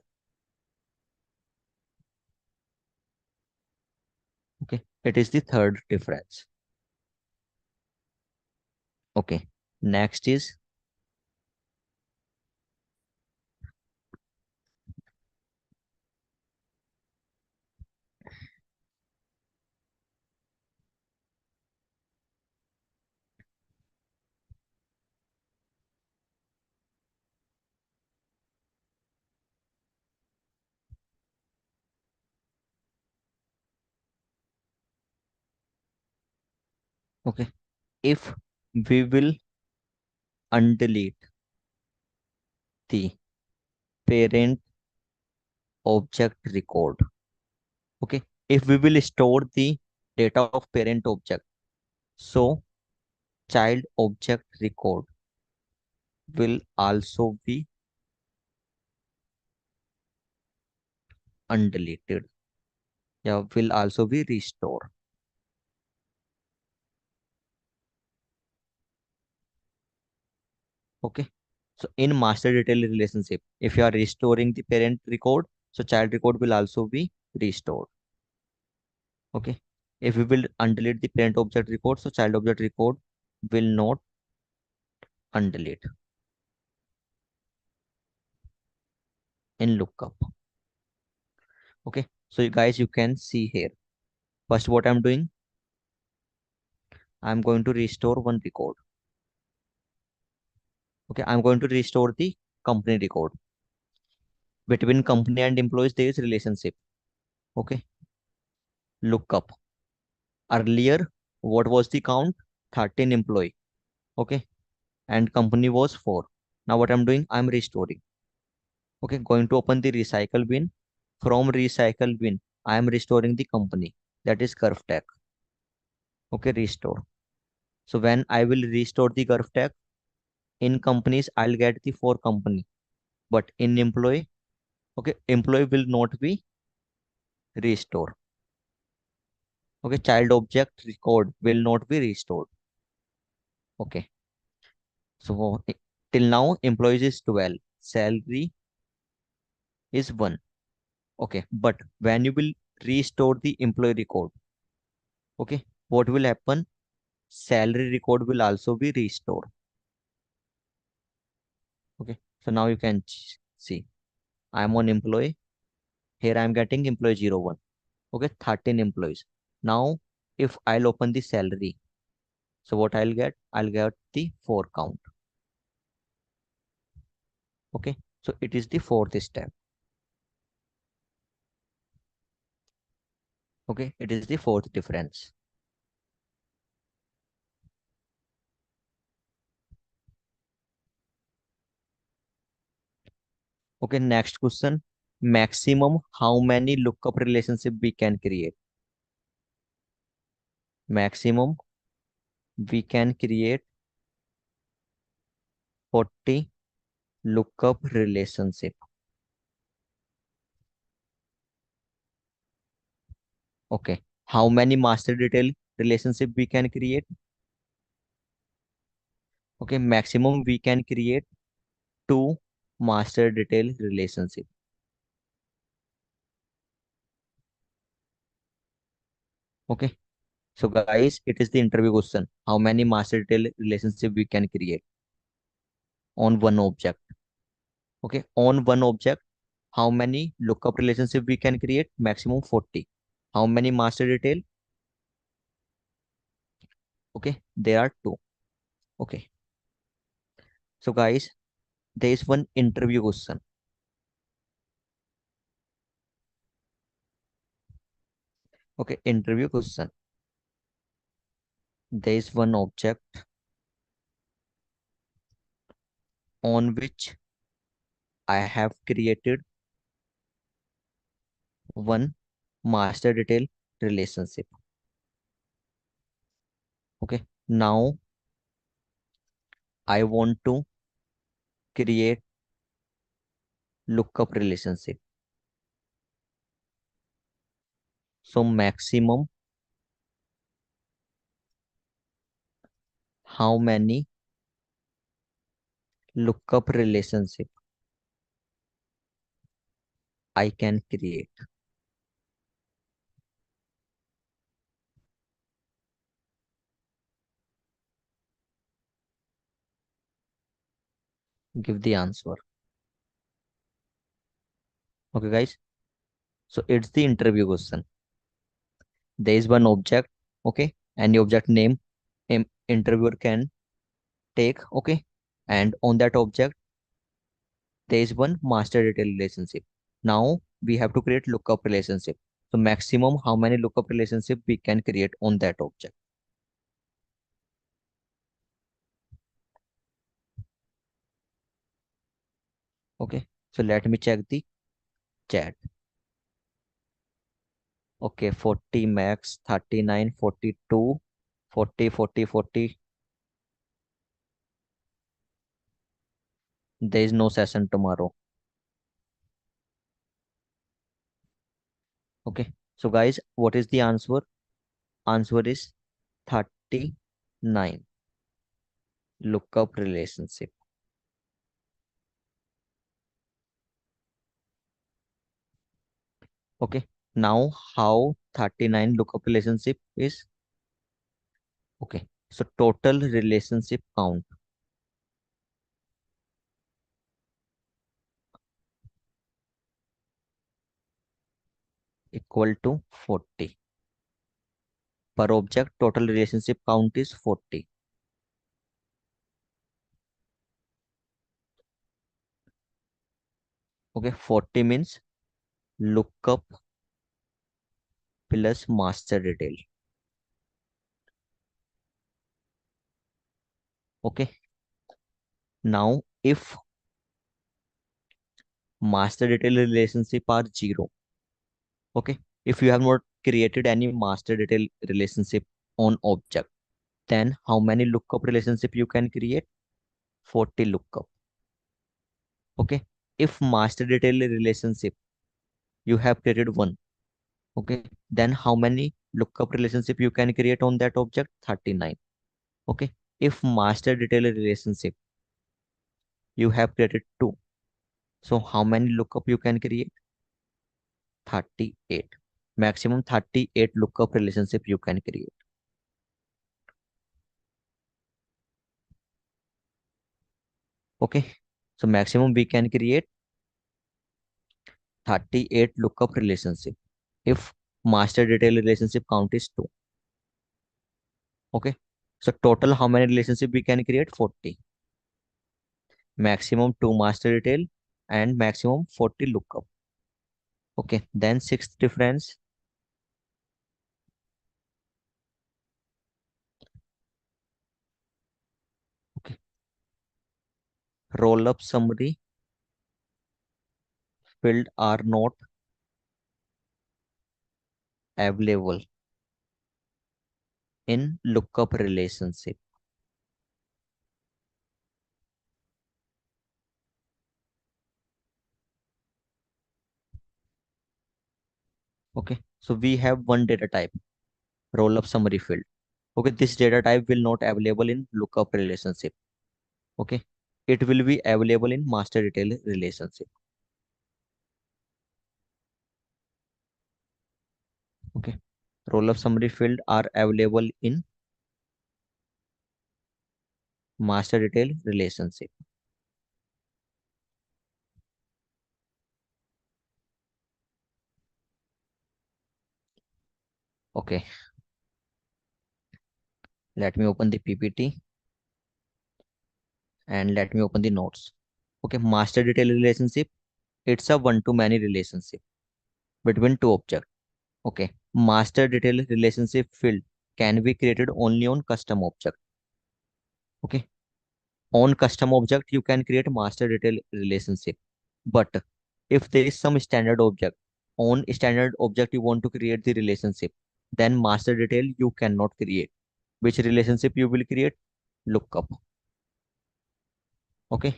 Okay, it is the third difference. Okay, next is okay, if we will undelete the parent object record. Okay, if we will store the data of parent object, so child object record will also be undeleted. Yeah, will also be restored. Okay, so in master detail relationship, if you are restoring the parent record, so child record will also be restored. Okay, if we will undelete the parent object record, so child object record will not undelete in lookup. Okay, so you guys, you can see here. First, what I'm doing, I'm going to restore 1 record. Okay, I'm going to restore the company record. Between company and employees, there is relationship. Okay, lookup. Earlier, what was the count? 13 employee. Okay, and company was 4. Now what I'm doing, I'm restoring. Okay, going to open the recycle bin. From recycle bin, I am restoring the company, that is GovTech. Okay, restore. So when I will restore the curve tag, in companies, I'll get the for company, but in employee, okay, employee will not be restored. Okay, child object record will not be restored. Okay, so till now, employees is 12, salary is 1. Okay, but when you will restore the employee record, okay, what will happen? Salary record will also be restored. Okay, so now you can see I am on employee. Here I am getting employee 01. Okay, 13 employees. Now, if I'll open the salary, so what I'll get? I'll get the 4 count. Okay, so it is the fourth step. Okay, it is the fourth difference. Okay, next question. Maximum how many lookup relationship we can create? Maximum we can create 40 lookup relationship. Okay, how many master detail relationship we can create? Okay, maximum we can create 2 master detail relationship. Okay, so guys, it is the interview question. How many master detail relationship we can create on one object? Okay, on one object, how many lookup relationship we can create? Maximum 40. How many master detail? Okay, there are 2. Okay, so guys, there is one interview question. Okay, interview question. There is one object on which I have created one master detail relationship. Okay, now I want to create lookup relationship. So maximum how many lookup relationship I can create? Give the answer. Okay, guys. So it's the interview question. There is one object. Okay, any object name interviewer can take. Okay, and on that object there is one master detail relationship. Now we have to create lookup relationship. So maximum how many lookup relationship we can create on that object? Okay, so let me check the chat. Okay, 40 max, 39, 42, 40, 40, 40. There is no session tomorrow. Okay, so guys, what is the answer? Answer is 39 lookup relationship. Okay, now how 39 lookup relationship is? Okay, so total relationship count equal to 40. Per object, total relationship count is 40. Okay, 40 means lookup plus master detail. Okay, now if master detail relationship are 0, okay, if you have not created any master detail relationship on object, Then how many lookup relationship you can create? 40 lookup. Okay. If master detail relationship you have created one. Okay. Then how many lookup relationship you can create on that object? 39. Okay. If master detail relationship you have created two. So how many lookup you can create? 38. Maximum 38 lookup relationship you can create. Okay. So maximum we can create 38 lookup relationship if master detail relationship count is 2. Okay. So total how many relationship we can create? 40. Maximum 2 master detail and maximum 40 lookup. Okay. Then sixth difference. Okay. Roll up summary field are not available in lookup relationship. Okay. So we have one data type, roll up summary field. Okay. This data type will not available in lookup relationship. Okay. It will be available in master detail relationship. Okay. Roll up summary field are available in master detail relationship. Okay. Let me open the PPT and let me open the notes. Okay. Master detail relationship. It's a one-to-many relationship between two objects. Okay. Master detail relationship field can be created only on custom object. Okay. On custom object, you can create master detail relationship. But if there is some standard object, on standard object you want to create the relationship, then master detail you cannot create. Which relationship you will create? Lookup. Okay.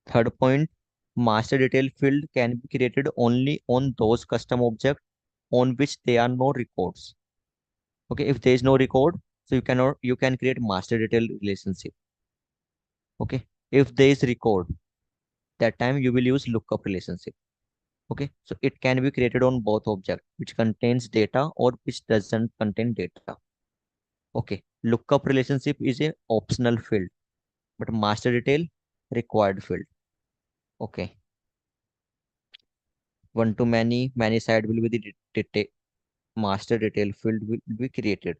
Third point, master detail field can be created only on those custom objects on which there are no records. Okay, if there is no record, so you can create master detail relationship. Okay, if there is record, that time you will use lookup relationship. Okay, so it can be created on both object which contains data or which doesn't contain data. Okay, lookup relationship is a optional field, but master detail required field. Okay, one to many side will be the master detail field will be created.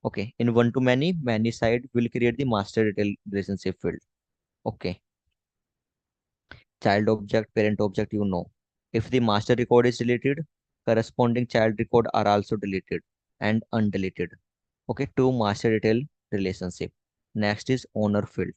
Okay, in one to many side will create the master detail relationship field. Okay, child object, parent object, you know. If the master record is deleted, corresponding child record are also deleted and undeleted. Okay, two master detail relationship. Next is owner field.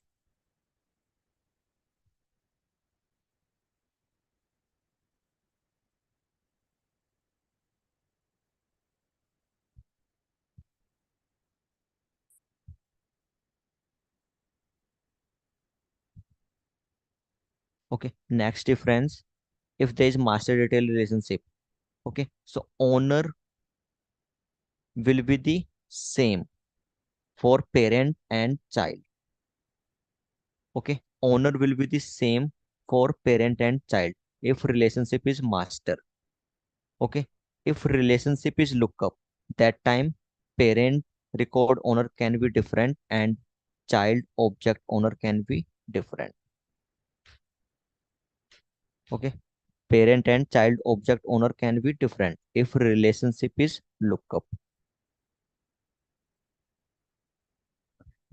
Okay, next difference, if there is master detail relationship. Okay, so owner will be the same for parent and child. Okay, owner will be the same for parent and child if relationship is master. Okay, if relationship is lookup, that time parent record owner can be different and child object owner can be different. Okay, parent and child object owner can be different if relationship is lookup.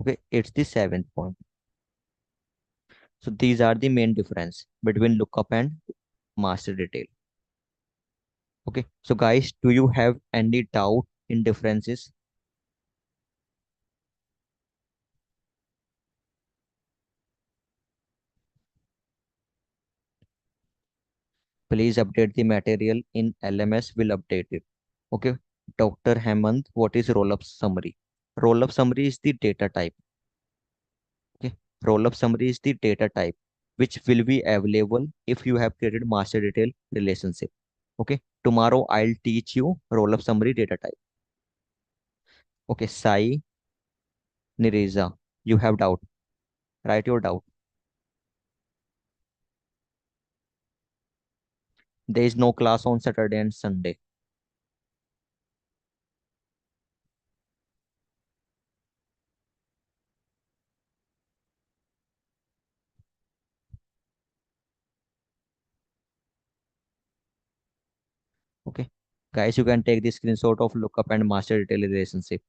Okay, it's the seventh point. So these are the main difference between lookup and master detail. Okay, so guys, do you have any doubt in differences? Please update the material in LMS, will update it. Okay, Dr. Hemant, what is roll-up summary? Roll-up summary is the data type. Okay. Roll-up summary is the data type which will be available if you have created master detail relationship. Okay. Tomorrow I'll teach you roll-up summary data type. Okay. Sai Nireza, you have doubt. Write your doubt. There is no class on Saturday and Sunday. Okay. Guys, you can take the screenshot of lookup and master detail relationship.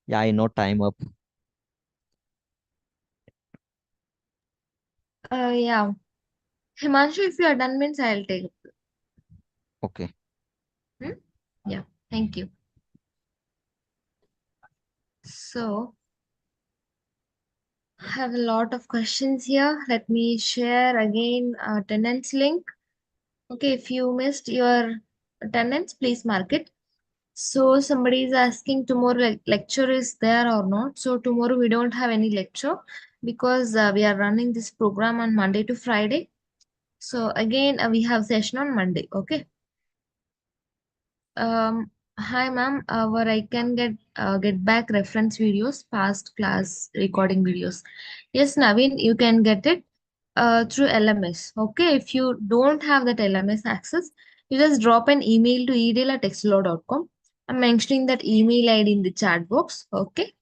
Yeah, I know time up. Yeah. Himanshu, if you are done means I'll take it. Okay. Yeah. Thank you. So I have a lot of questions here. Let me share again attendance link. Okay, if you missed your attendance, please mark it. So somebody is asking tomorrow lecture is there or not. So tomorrow we don't have any lecture because we are running this program on Monday to Friday. So again, we have session on Monday. Okay. Hi ma'am. Where I can get back reference videos, past class recording videos. Yes, Naveen, you can get it through LMS. Okay. If you don't have that LMS access, you just drop an email to edel@exlo.com. I'm mentioning that email ID in the chat box. Okay.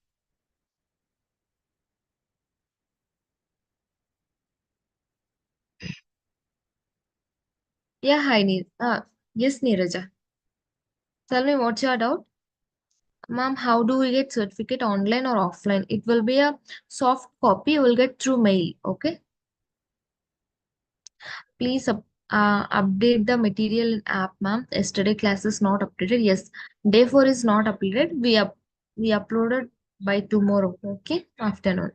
Yeah, hi, yes, Neeraja. Tell me what's your doubt? Ma'am, how do we get certificate online or offline? It will be a soft copy you will get through mail. Okay. Please update the material in app, ma'am. Yesterday class is not updated. Yes, day 4 is not updated. We uploaded by tomorrow. Okay, afternoon.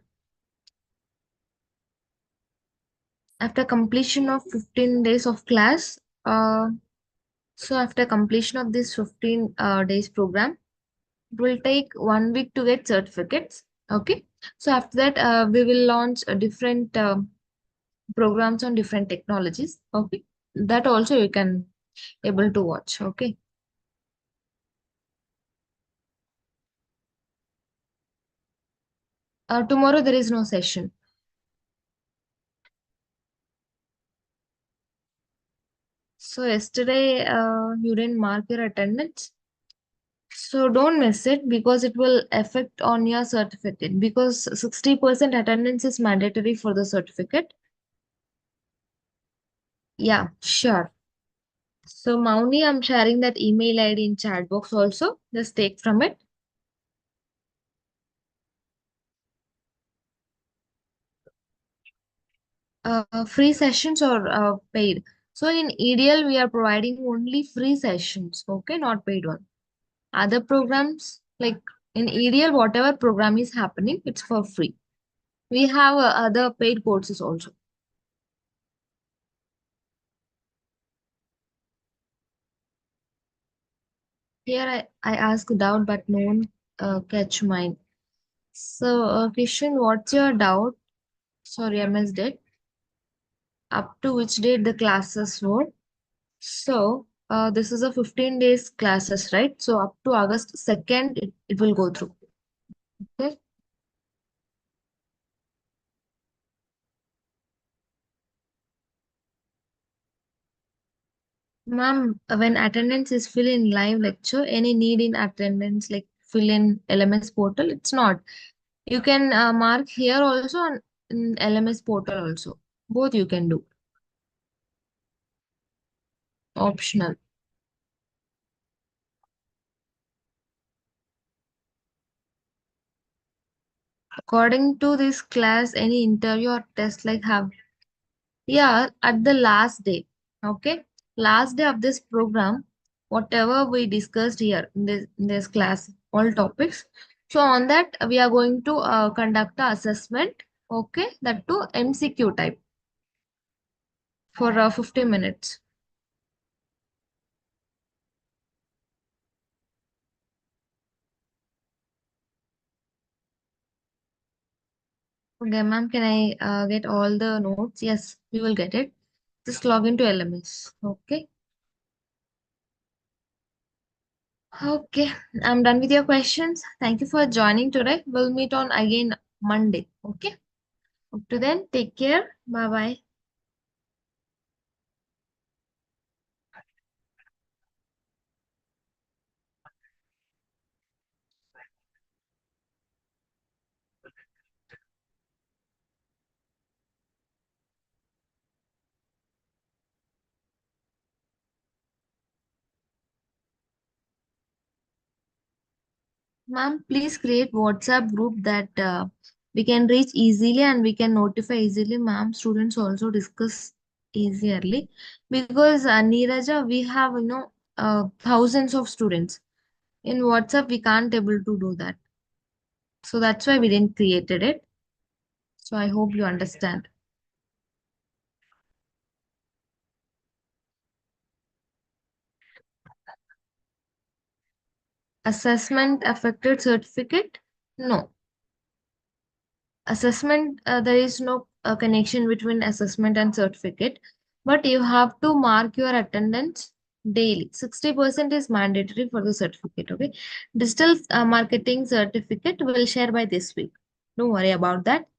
After completion of 15 days of class, so after completion of this 15 days program, it will take 1 week to get certificates. Okay, so after that, we will launch a different programs on different technologies. Okay, that also you can able to watch. Okay. Tomorrow there is no session. So yesterday you didn't mark your attendance. So don't miss it because it will affect on your certificate because 60% attendance is mandatory for the certificate. Yeah, sure. So Mauni, I'm sharing that email ID in chat box also. Just take from it. Free sessions or paid. So in EDL, we are providing only free sessions. Okay, not paid one. Other programs like in EDL, whatever program is happening, it's for free. We have other paid courses also. Here I ask doubt, but no one catch mine. So, Kishan, what's your doubt? Sorry, I missed it. Up to which date the classes were? So, this is a 15 days classes, right? So, up to August 2nd, it will go through. Okay. Ma'am, when attendance is fill in live lecture, any need in attendance like fill in LMS portal? It's not. You can mark here also on in LMS portal also. Both you can do. Optional. According to this class, any interview or test like have, yeah, at the last day. Okay. Last day of this program, whatever we discussed here in this class, all topics. So on that, we are going to conduct the assessment. Okay. That to MCQ type for 50 minutes. Okay, ma'am, can I get all the notes? Yes, we will get it. Just log into LMS. Okay. Okay, I'm done with your questions. Thank you for joining today. We'll meet on again Monday. Okay. Up to then, take care. Bye bye. Ma'am, please create WhatsApp group that we can reach easily and we can notify easily. Ma'am, students also discuss easily because Neeraja, we have thousands of students. In WhatsApp, we can't able to do that. So that's why we didn't created it. So I hope you understand. Assessment affected certificate? No. Assessment, there is no connection between assessment and certificate, but you have to mark your attendance daily. 60% is mandatory for the certificate. Okay. Digital marketing certificate will share by this week. Don't worry about that.